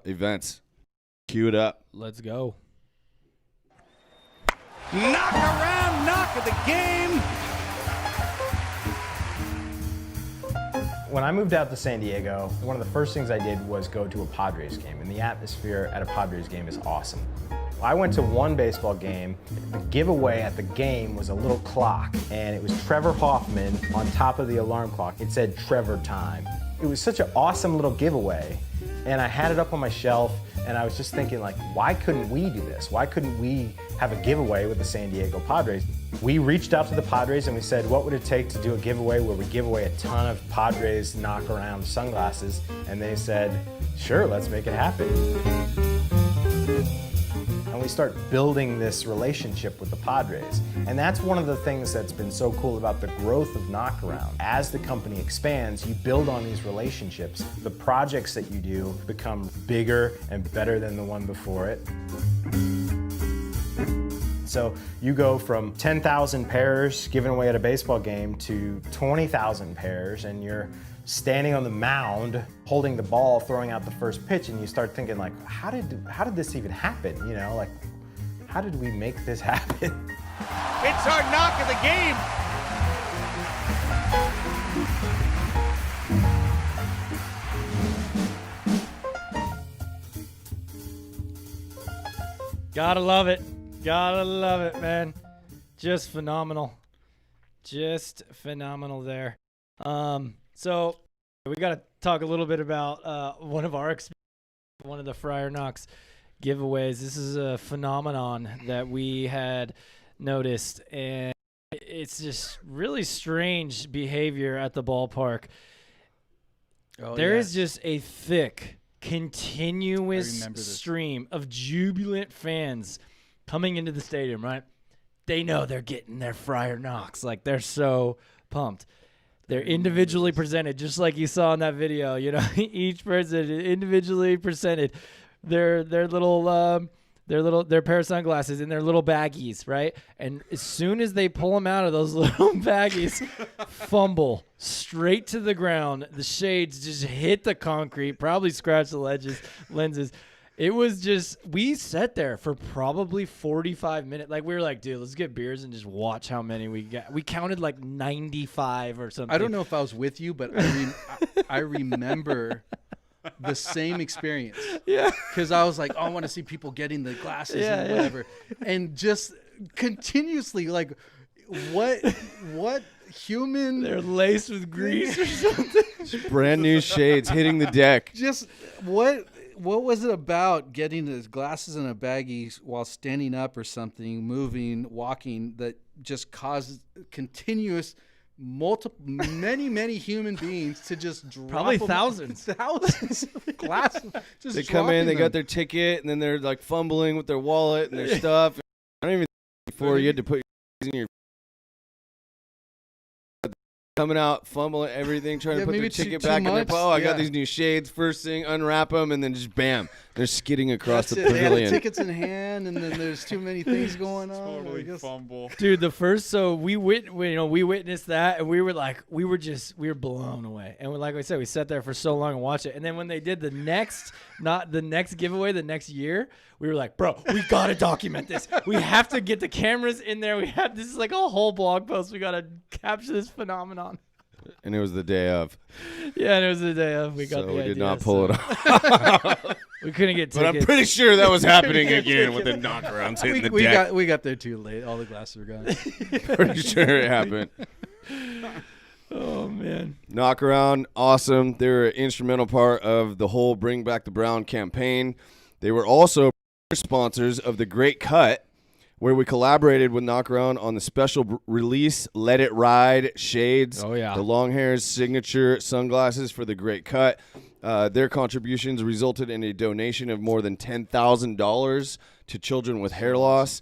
[SPEAKER 3] events. Cue it up.
[SPEAKER 2] Let's go.
[SPEAKER 9] Knock of the game.
[SPEAKER 10] When I moved out to San Diego, one of the first things I did was go to a Padres game, and the atmosphere at a Padres game is awesome. I went to one baseball game. The giveaway at the game was a little clock, and it was Trevor Hoffman on top of the alarm clock. It said Trevor time. It was such an awesome little giveaway, and I had it up on my shelf, and I was just thinking, why couldn't we do this? Why couldn't we have a giveaway with the San Diego Padres? We reached out to the Padres and we said, what would it take to do a giveaway where we give away a ton of Padres knock-around sunglasses? And they said, sure, let's make it happen. And we start building this relationship with the Padres. And that's one of the things that's been so cool about the growth of Knockaround. As the company expands, you build on these relationships. The projects that you do become bigger and better than the one before it. So you go from 10,000 pairs given away at a baseball game to 20,000 pairs, and you're standing on the mound, holding the ball, throwing out the first pitch, and you start thinking how did this even happen? How did we make this happen?
[SPEAKER 9] It's our knock of the game.
[SPEAKER 2] Gotta love it. Gotta love it, man. Just phenomenal. Just phenomenal there. So we got to talk a little bit about one of our experiences, one of the Friar Knocks giveaways. This is a phenomenon that we had noticed, and it's just really strange behavior at the ballpark. There is just a thick, continuous stream of jubilant fans coming into the stadium, right? They know they're getting their Friar Knocks. They're so pumped. They're individually presented, just like you saw in that video. Each person individually presented their pair of sunglasses in their little baggies, right? And as soon as they pull them out of those little baggies, fumble straight to the ground. The shades just hit the concrete, probably scratch the lenses. It was just, we sat there for probably 45 minutes. We were like, dude, let's get beers and just watch how many we got. We counted 95 or something.
[SPEAKER 4] I don't know if I was with you, but I remember the same experience.
[SPEAKER 2] Yeah.
[SPEAKER 4] Because I was like, I want to see people getting the glasses and whatever. And just continuously, what human.
[SPEAKER 2] They're laced with grease or something.
[SPEAKER 3] Brand new shades hitting the deck.
[SPEAKER 4] Just what was it about getting his glasses in a baggie while standing up or something, moving, walking, that just caused continuous many human beings to just drop
[SPEAKER 2] Probably
[SPEAKER 4] them-
[SPEAKER 2] thousands
[SPEAKER 4] of glasses. Just
[SPEAKER 3] They come in,
[SPEAKER 4] dropping
[SPEAKER 3] they
[SPEAKER 4] them.
[SPEAKER 3] got their ticket, and then they're like fumbling with their wallet and their stuff. I don't even think before you had to put your in your coming out, fumbling everything, trying to
[SPEAKER 4] Yeah,
[SPEAKER 3] put their
[SPEAKER 4] maybe
[SPEAKER 3] ticket
[SPEAKER 4] too
[SPEAKER 3] back in their
[SPEAKER 4] much.
[SPEAKER 3] pocket. Oh, I got
[SPEAKER 4] Yeah.
[SPEAKER 3] these new shades. First thing, unwrap them, and then just bam, they're skidding across
[SPEAKER 4] That's
[SPEAKER 3] the
[SPEAKER 4] it. They had the
[SPEAKER 3] pavilion.
[SPEAKER 4] tickets in hand, and then there's too many things going on. I
[SPEAKER 1] Totally
[SPEAKER 4] guess-
[SPEAKER 1] fumble.
[SPEAKER 2] Dude, we witnessed that, and we were blown away. And like I said, we sat there for so long and watched it. And then when they did the next giveaway the next year, we were like, bro, we gotta document this. We have to get the cameras in there. This is like a whole blog post. We gotta capture this phenomenon.
[SPEAKER 3] And it was the day of.
[SPEAKER 2] Yeah, and it was the day of. We got
[SPEAKER 3] So
[SPEAKER 2] the
[SPEAKER 3] we
[SPEAKER 2] idea.
[SPEAKER 3] did not pull
[SPEAKER 2] so
[SPEAKER 3] it off.
[SPEAKER 2] We couldn't get tickets.
[SPEAKER 3] But I'm pretty sure that was happening
[SPEAKER 2] Yeah,
[SPEAKER 3] again with the knockarounds hitting the
[SPEAKER 4] we
[SPEAKER 3] deck.
[SPEAKER 4] got there too late. All the glasses were gone.
[SPEAKER 3] Pretty sure it happened.
[SPEAKER 2] Oh man.
[SPEAKER 3] Knockaround, awesome. They were an instrumental part of the whole Bring Back the Brown campaign. They were also sponsors of the Great Cut, where we collaborated with Knockaround on the special release Let It Ride shades.
[SPEAKER 2] Oh, yeah.
[SPEAKER 3] The long hair's signature sunglasses for the Great Cut. Their contributions resulted in a donation of more than $10,000 to children with hair loss.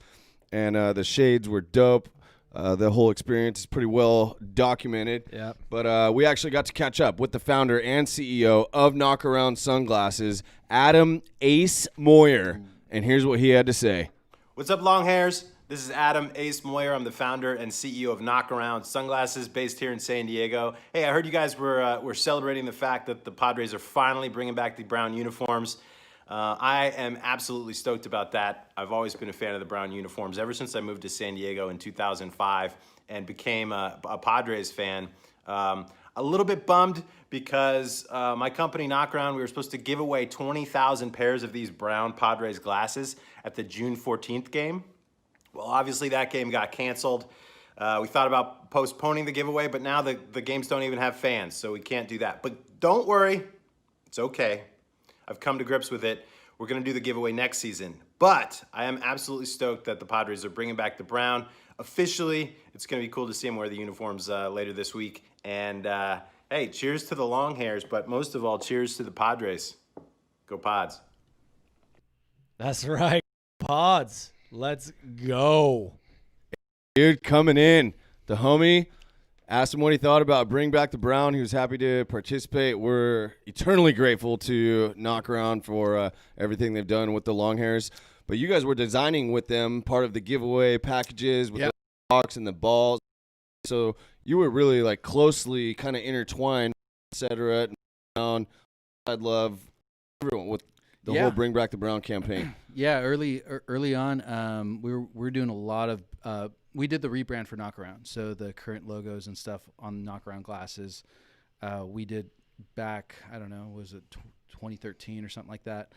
[SPEAKER 3] And the shades were dope. The whole experience is pretty well documented.
[SPEAKER 2] Yep.
[SPEAKER 3] But we actually got to catch up with the founder and CEO of Knockaround Sunglasses, Adam Ace Moyer. And here's what he had to say.
[SPEAKER 11] What's up, long hairs? This is Adam Ace Moyer. I'm the founder and CEO of Knockaround Sunglasses, based here in San Diego. Hey, I heard you guys were celebrating the fact that the Padres are finally bringing back the brown uniforms. I am absolutely stoked about that. I've always been a fan of the brown uniforms ever since I moved to San Diego in 2005 and became a Padres fan. A little bit bummed because my company, Knockaround, we were supposed to give away 20,000 pairs of these brown Padres glasses at the June 14th game. Well, obviously that game got canceled. We thought about postponing the giveaway, but now the games don't even have fans, so we can't do that. But don't worry, it's okay. I've come to grips with it. We're going to do the giveaway next season. But I am absolutely stoked that the Padres are bringing back the brown. Officially, it's going to be cool to see them wear the uniforms later this week. And hey, cheers to the long hairs, but most of all, cheers to the Padres. Go Pods.
[SPEAKER 2] That's right. Pods. Let's go.
[SPEAKER 3] Dude, coming in, the homie asked him what he thought about Bring Back the Brown. He was happy to participate. We're eternally grateful to Knockaround for everything they've done with the long hairs. But you guys were designing with them part of the giveaway packages with the box and the balls. So you were really like closely kind of intertwined, etc. I'd love everyone with the whole Bring Back the Brown campaign.
[SPEAKER 4] Yeah, early on, we were doing a lot of. We did the rebrand for Knockaround, so the current logos and stuff on Knockaround glasses, we did back. I don't know, was it 2013 or something like that?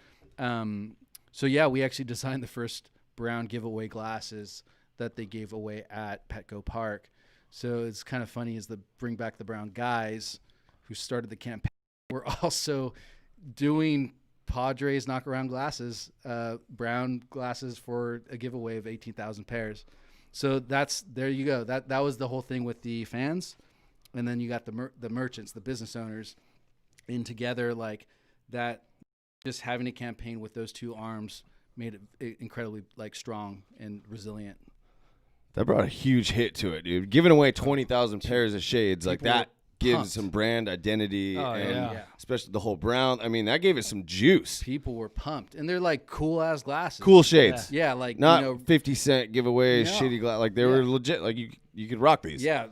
[SPEAKER 4] So yeah, we actually designed the first brown giveaway glasses that they gave away at Petco Park. So it's kind of funny is the Bring Back the Brown guys who started the campaign were also doing Padres Knockaround glasses, brown glasses for a giveaway of 18,000 pairs. So there you go. That was the whole thing with the fans, and then you got the merchants, the business owners, in together like that. Just having a campaign with those two arms made it incredibly like strong and resilient.
[SPEAKER 3] That brought a huge hit to it, dude. Giving away 20,000 pairs of shades like that gives
[SPEAKER 4] pumped.
[SPEAKER 3] some brand identity, and
[SPEAKER 2] yeah.
[SPEAKER 3] especially the whole brown. I mean, that gave it some juice.
[SPEAKER 4] People were pumped, and they're like cool ass glasses.
[SPEAKER 3] Cool shades.
[SPEAKER 4] Yeah, like
[SPEAKER 3] Not 50 cent giveaways,
[SPEAKER 4] No.
[SPEAKER 3] shitty glass. Like they were legit. Like you could rock these.
[SPEAKER 4] Yeah,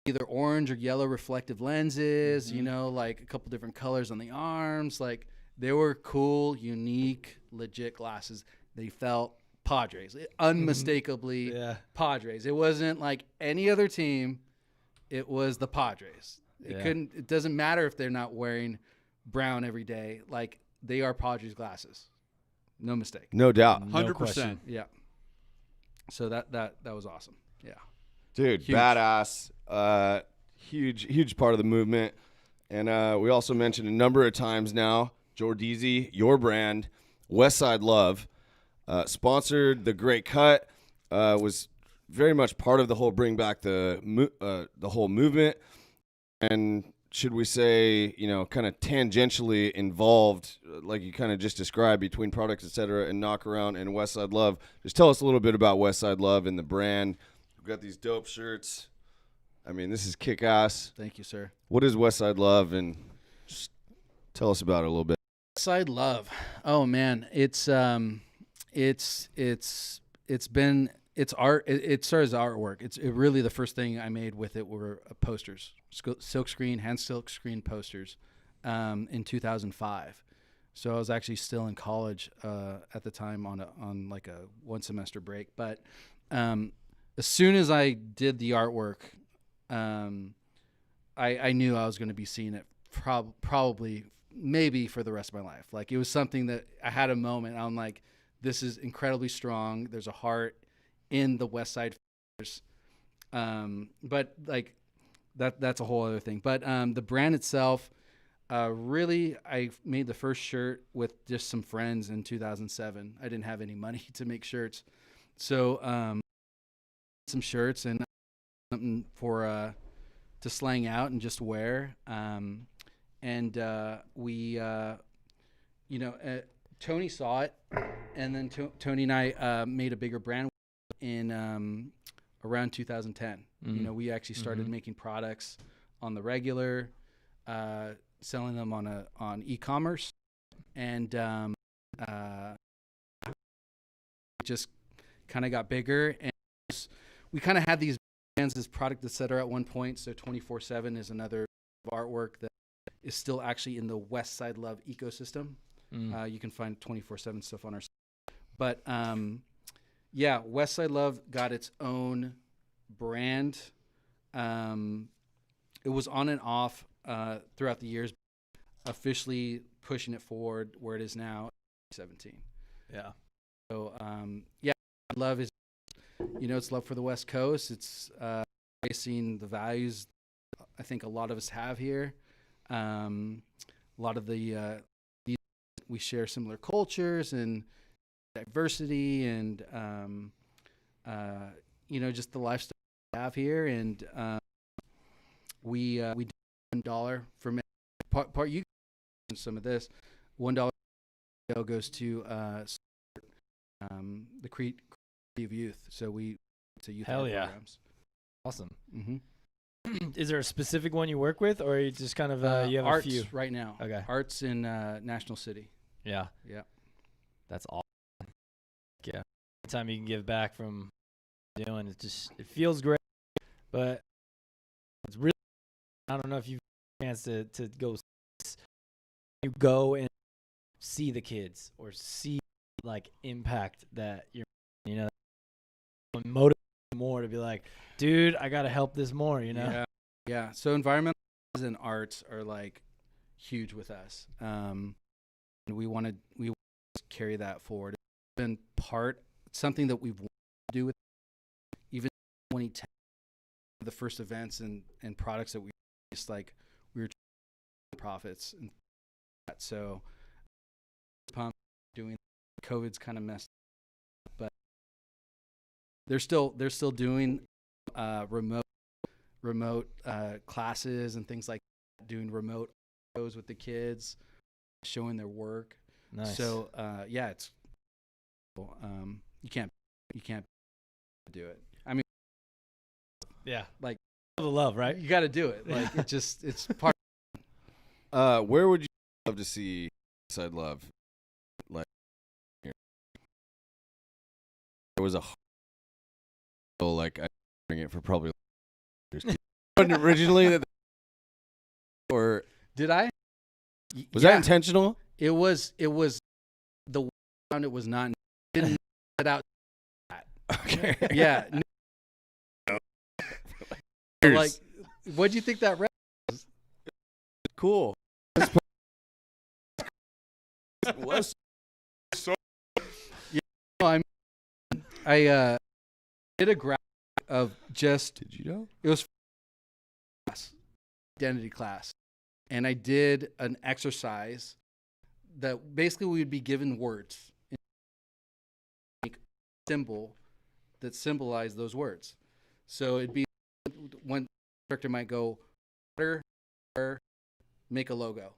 [SPEAKER 4] either orange or yellow reflective lenses, like a couple different colors on the arms. Like they were cool, unique, legit glasses. They felt Padres, unmistakably Padres. It wasn't like any other team. It was the Padres. It doesn't matter if they're not wearing brown every day. Like they are Padres glasses. No mistake.
[SPEAKER 3] No doubt.
[SPEAKER 1] 100%.
[SPEAKER 4] Yeah. So that was awesome. Yeah.
[SPEAKER 3] Dude,
[SPEAKER 4] Huge.
[SPEAKER 3] badass. Huge part of the movement. And we also mentioned a number of times now, Jordeezy, your brand, Westside Love, sponsored the Great Cut, was very much part of the whole bring back the whole movement. And should we say, kind of tangentially involved, like you kind of just described, between products, et cetera, and Knock Around and Westside Love. Just tell us a little bit about Westside Love and the brand. We've got these dope shirts. I mean, this is kick-ass.
[SPEAKER 4] Thank you, sir.
[SPEAKER 3] What is Westside Love? And just tell us about it a little bit.
[SPEAKER 4] Westside Love. Oh man, it's art. It started as artwork. It's really the first thing I made with it were posters, hand silk screen posters, in 2005. So I was actually still in college at the time on like a 1 semester break. But as soon as I did the artwork, I knew I was going to be seeing it probably maybe for the rest of my life. Like, it was something that I had a moment. I'm like, this is incredibly strong. There's a heart in the Westside. But like that's a whole other thing. But the brand itself, really, I made the first shirt with just some friends in 2007. I didn't have any money to make shirts. So some shirts and something for to slang out and just wear. Tony saw it, and then Tony and I made a bigger brand in around 2010. We actually started making products on the regular, selling them on e-commerce, and just kind of got bigger. And we kind of had these brands as product, etc. at one point. So 24/7 is another artwork that is still actually in the Westside Love ecosystem. You can find 24/7 stuff on our site. But Westside Love got its own brand. It was on and off throughout the years, officially pushing it forward where it is now, 2017.
[SPEAKER 2] Yeah.
[SPEAKER 4] So love is, it's love for the West Coast. It's embracing the values I think a lot of us have here. A lot of we share similar cultures and diversity, and just the lifestyle we have here. And we do $1 for part. You can some of this. $1 goes to the creative youth. So it's a youth programs.
[SPEAKER 2] Awesome.
[SPEAKER 4] Mm-hmm.
[SPEAKER 2] Is there a specific one you work with, or you just kind of you have
[SPEAKER 4] arts
[SPEAKER 2] a few
[SPEAKER 4] right now?
[SPEAKER 2] Okay.
[SPEAKER 4] Arts in National City.
[SPEAKER 2] Yeah. That's awesome. Yeah. Anytime you can give back from doing it feels great. But it's really, I don't know if you've had a chance to go and see the kids or see like impact that you're motivate more to be like, dude, I gotta help this more,
[SPEAKER 4] Yeah. So environmental and arts are like huge with us. We want to carry that forward. It's been something that we've wanted to do with even 2010, the first events and products that we just like we were profits and that. So pumped doing. COVID's kind of messed up, but they're still doing remote classes and things like that, doing remote shows with the kids, showing their work.
[SPEAKER 2] Nice.
[SPEAKER 4] So it's you can't do it. I mean, like
[SPEAKER 2] the love, right?
[SPEAKER 4] You got to do it. Like it's part.
[SPEAKER 3] Where would you love to see Westside Love? Like, there was I bring it for probably years. Originally that, or
[SPEAKER 4] did I?
[SPEAKER 3] Was that intentional?
[SPEAKER 4] It was the one. It was not. Didn't set out.
[SPEAKER 3] Okay.
[SPEAKER 4] Yeah. Like, what do you think that was?
[SPEAKER 3] Cool.
[SPEAKER 4] Was so. I did a graphic of just.
[SPEAKER 3] Did you know?
[SPEAKER 4] It was identity class, and I did an exercise that basically we would be given words, symbol that symbolize those words. So it'd be one instructor might go, water, make a logo.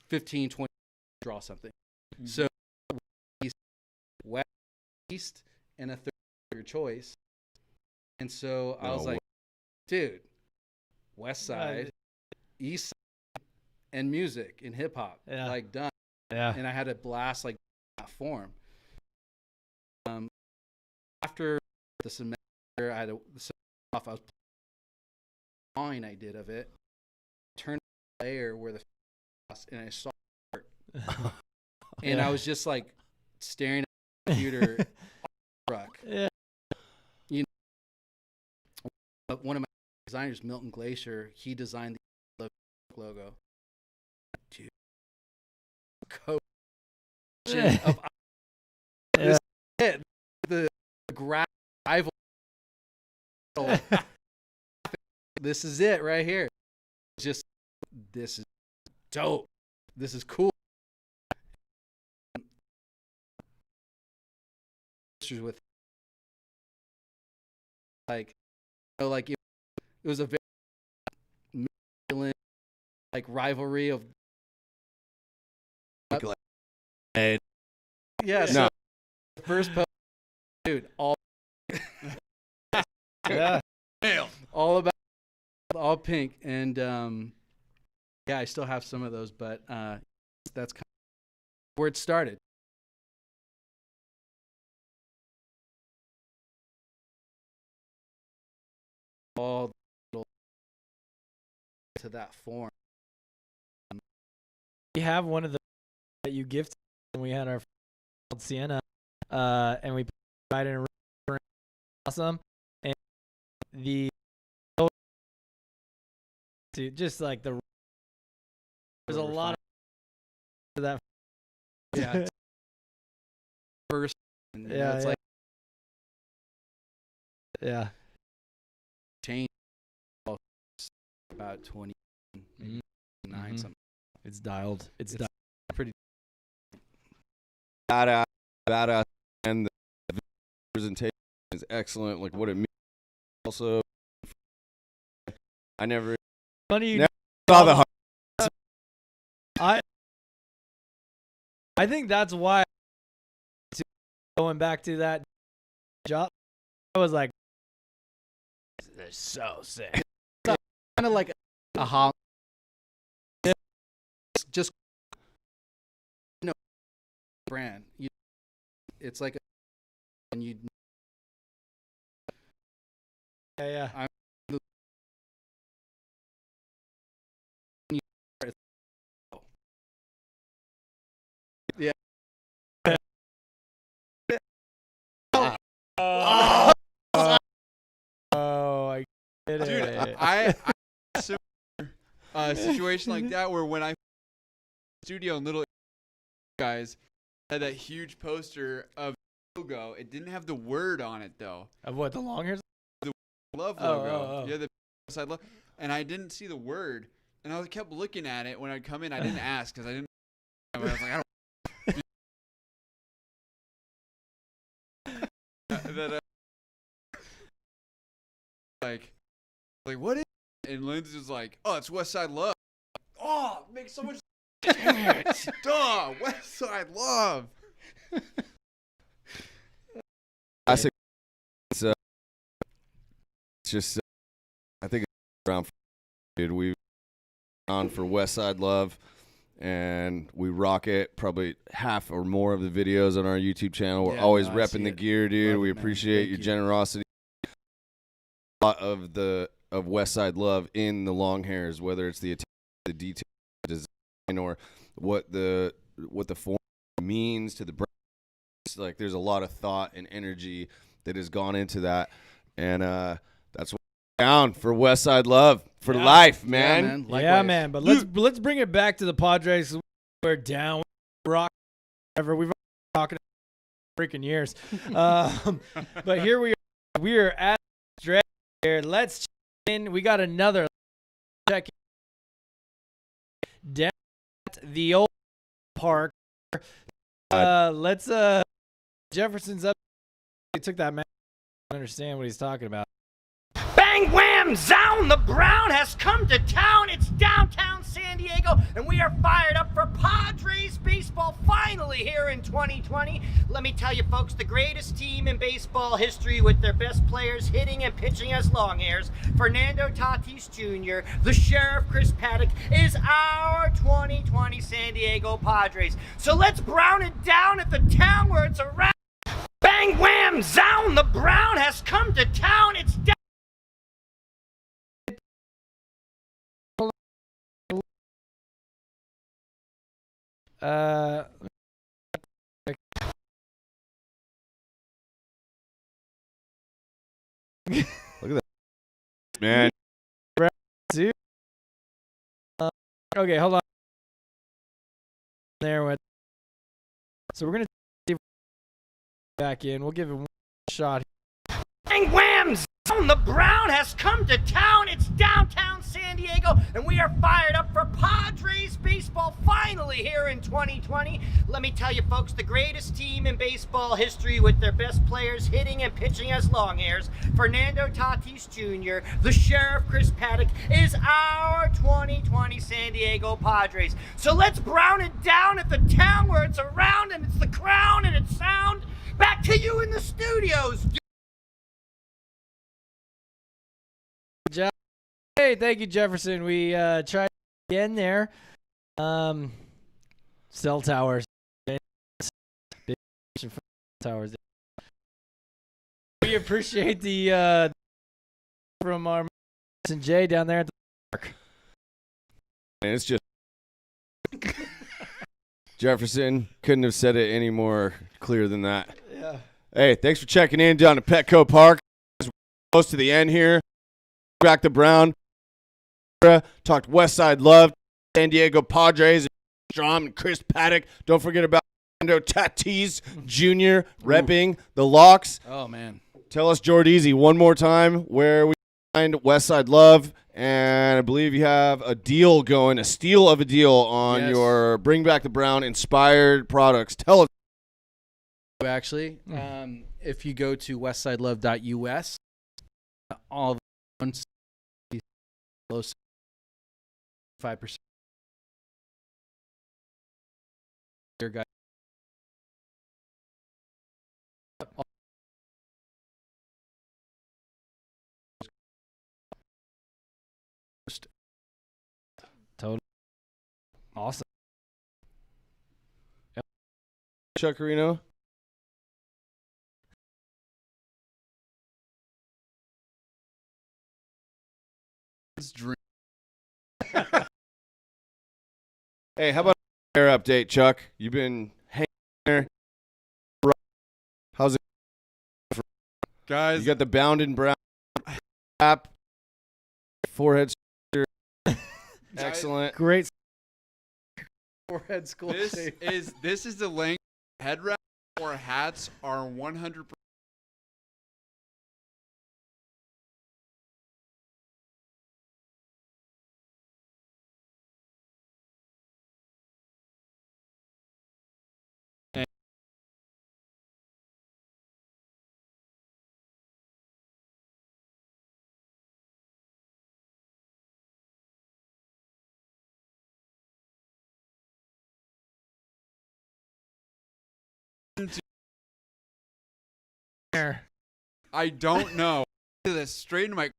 [SPEAKER 4] 15, 20, draw something. Mm-hmm. So west, east, and a third your choice. And so I was like, dude, West Side, East Side, and music and hip hop, like done.
[SPEAKER 2] Yeah.
[SPEAKER 4] And I had a blast like that form. After the semester, I had the semester off. I was drawing I did of it. Turned the layer where the and I saw art. And I was just like staring at the computer.
[SPEAKER 2] Yeah.
[SPEAKER 4] You know, one of my designers, Milton Glacier, he designed the logo. Dude, coach of this is it. The rival. This is it right here. Just this is dope. This is cool. With like, you know, like it was a very like rivalry of yeah. So first post, dude, all
[SPEAKER 2] yeah,
[SPEAKER 4] all about all pink, and yeah, I still have some of those, but that's kind of where it started. All to that form.
[SPEAKER 2] We have one of the that you gifted when we had our Sienna, and we put it in a awesome, and the just like the there's a lot of that.
[SPEAKER 4] Yeah. First.
[SPEAKER 2] Yeah.
[SPEAKER 4] It's
[SPEAKER 2] yeah.
[SPEAKER 4] like
[SPEAKER 2] yeah.
[SPEAKER 4] Change about 29 something.
[SPEAKER 2] It's dialed. It's dialed.
[SPEAKER 4] Pretty
[SPEAKER 3] badass, and the presentation is excellent. Like what it means. Also, I never saw the heart.
[SPEAKER 2] I think that's why going back to that job, I was like, they're so sick.
[SPEAKER 4] kind of like a hop. Just you know, brand. It's like and you.
[SPEAKER 2] Yeah.
[SPEAKER 4] Yeah.
[SPEAKER 2] Oh, I get it.
[SPEAKER 1] Dude, I similar situation like that where when I studio and little guys had that huge poster of logo. It didn't have the word on it though.
[SPEAKER 2] Of what, the long hairs?
[SPEAKER 1] The love logo. Yeah, the side love. And I didn't see the word, and I kept looking at it when I'd come in. I didn't ask because I didn't. I was like, I don't. Like what is it? And Lindsay was like, oh, it's Westside Love. Oh, it makes so much sense. Duh, Westside Love.
[SPEAKER 3] I think it's just I think it's around, dude. We've on for Westside Love, and we rock it. Probably half or more of the videos on our YouTube channel. We're always repping the gear, dude.
[SPEAKER 4] Love
[SPEAKER 3] we
[SPEAKER 4] it,
[SPEAKER 3] appreciate your generosity. A lot of Westside Love in the long hairs, whether it's the detail, design, or what the form means to the brand. It's like there's a lot of thought and energy that has gone into that, and that's what we're down for Westside Love for life, man.
[SPEAKER 2] Yeah, man. But let's bring it back to the Padres. We're down, rock, whatever. We've been talking freaking years, but here we We are at the stretch here. Let's check in. We got another check in down at the old park. Let's Jefferson's up. He took that man. I don't understand what he's talking about.
[SPEAKER 12] Bang, wham, zown, the Brown has come to town. It's downtown San Diego, and we are fired up for Padres baseball finally here in 2020. Let me tell you, folks, the greatest team in baseball history with their best players hitting and pitching as long hairs, Fernando Tatis Jr., the Sheriff Chris Paddock, is our 2020 San Diego Padres. So let's brown it down at the town where it's around. Bang, wham, zown, the Brown has come to town. It's down.
[SPEAKER 3] Look at that, man.
[SPEAKER 2] Okay, hold on. There with. So we're gonna back in. We'll give it one shot.
[SPEAKER 12] Bang, wham, zown, the Brown has come to town. It's downtown San Diego, and we are fired up for Padres baseball finally here in 2020. Let me tell you, folks, the greatest team in baseball history with their best players hitting and pitching as long hairs, Fernando Tatis Jr., the Sheriff Chris Paddock, is our 2020 San Diego Padres. So let's brown it down at the town where it's around and it's the crown and it's sound. Back to you in the studios.
[SPEAKER 2] Hey, thank you, Jefferson. We tried again there. Cell towers. Towers. We appreciate the from our and Jay down there at the park.
[SPEAKER 3] And it's just Jefferson couldn't have said it any more clear than that.
[SPEAKER 2] Yeah.
[SPEAKER 3] Hey, thanks for checking in down at Petco Park. We're close to the end here. Back to Brown. Talked Westside Love, San Diego Padres, Strom and Chris Paddock. Don't forget about Fernando Tatis Jr. repping the Locks.
[SPEAKER 4] Oh, man.
[SPEAKER 3] Tell us, Jordeezy, one more time where we find Westside Love. And I believe you have a deal going, a steal of a deal on your Bring Back the Brown inspired products. Tell us.
[SPEAKER 4] Actually, if you go to westsidelove.us, all the 5%. Your guy.
[SPEAKER 2] Totally. Awesome.
[SPEAKER 3] Yep. Chuck Reno.
[SPEAKER 1] Dream.
[SPEAKER 3] Hey, how about a hair update, Chuck? You've been hanging there. How's it?
[SPEAKER 1] Guys,
[SPEAKER 3] you got the Bound and Brown app, forehead. Excellent.
[SPEAKER 2] Great.
[SPEAKER 4] Forehead school.
[SPEAKER 1] This is the length. Head wrap or hats are 100%. I don't know. This straight into my.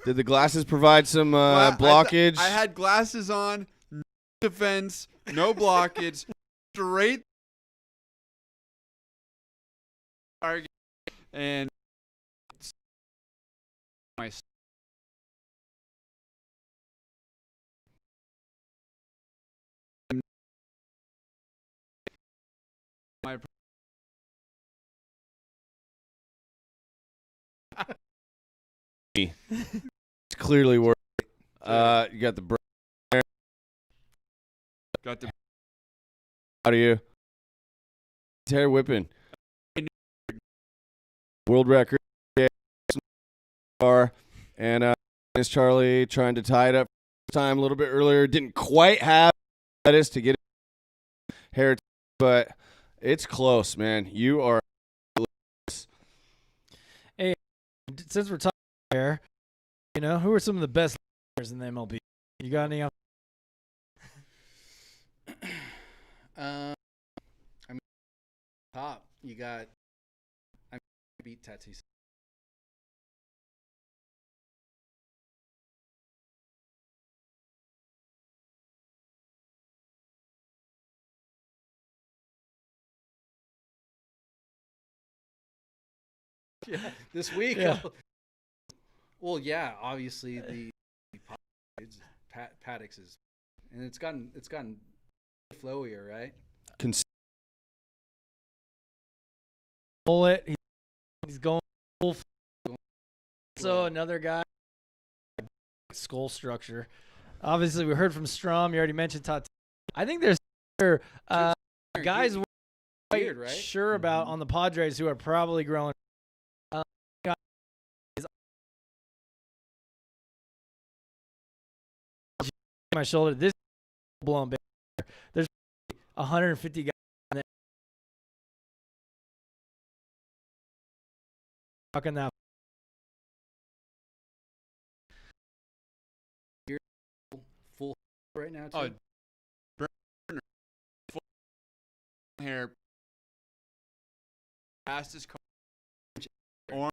[SPEAKER 3] Did the glasses provide some blockage?
[SPEAKER 1] I had glasses on, no defense, no blockage, straight. And my.
[SPEAKER 3] It's clearly working. You got the brown hair.
[SPEAKER 1] Got the
[SPEAKER 3] How do you? Hair whipping. world record. And it's Charlie trying to tie it up time a little bit earlier. Didn't quite have lettuce to get it hair, but it's close, man. You are.
[SPEAKER 2] Hey, since we're talking hair, you know, who are some of the best players in the MLB? You got any?
[SPEAKER 4] I mean, top. You got. I beat Tatis. Yeah, this week.
[SPEAKER 2] Yeah.
[SPEAKER 4] Well, yeah, obviously the Paddox is, and it's gotten flowier, right?
[SPEAKER 2] Bullet. He's going full. So another guy, skull structure. Obviously, we heard from Strom. You already mentioned Tatis. I think there's guys we're quite
[SPEAKER 4] right?
[SPEAKER 2] sure about on the Padres who are probably growing. My shoulder. This is blown big. There's 150 guys in there. Talking that.
[SPEAKER 4] You're full right now. Too?
[SPEAKER 1] Oh, burner, full hair, fastest car, orange.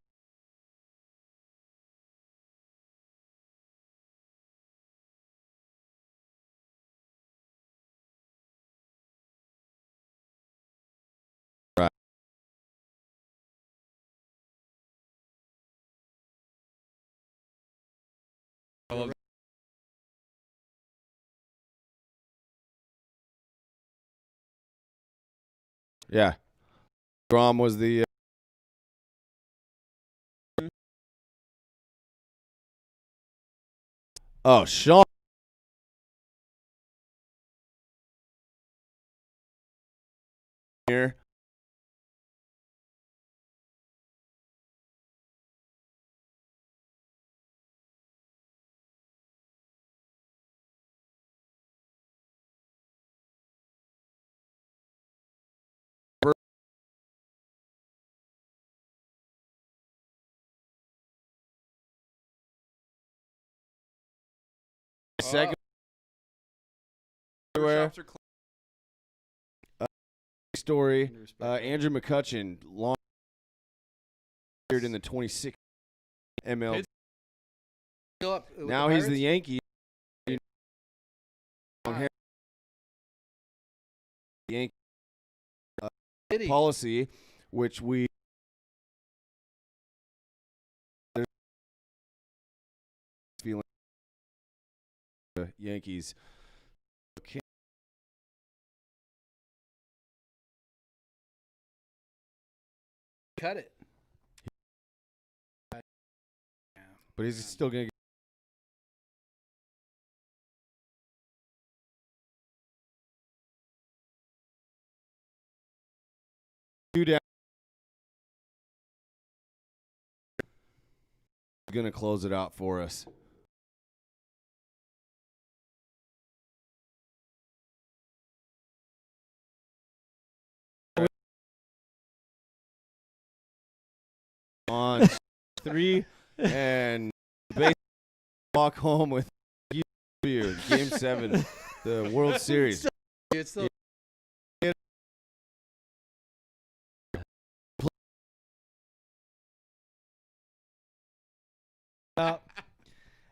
[SPEAKER 3] Yeah. Grom was the Sean. Here. Second everywhere. Story. Andrew McCutchen, long in the 26 ML. Now he's the Yankee. Yankee policy, which we feeling the Yankees. Okay.
[SPEAKER 4] Cut it.
[SPEAKER 3] But he's still going to get down. He's going to close it out for us. On 3 and walk home with you game 7, the World Series.
[SPEAKER 4] It's still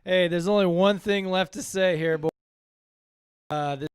[SPEAKER 2] Hey, there's only one thing left to say here, boy. This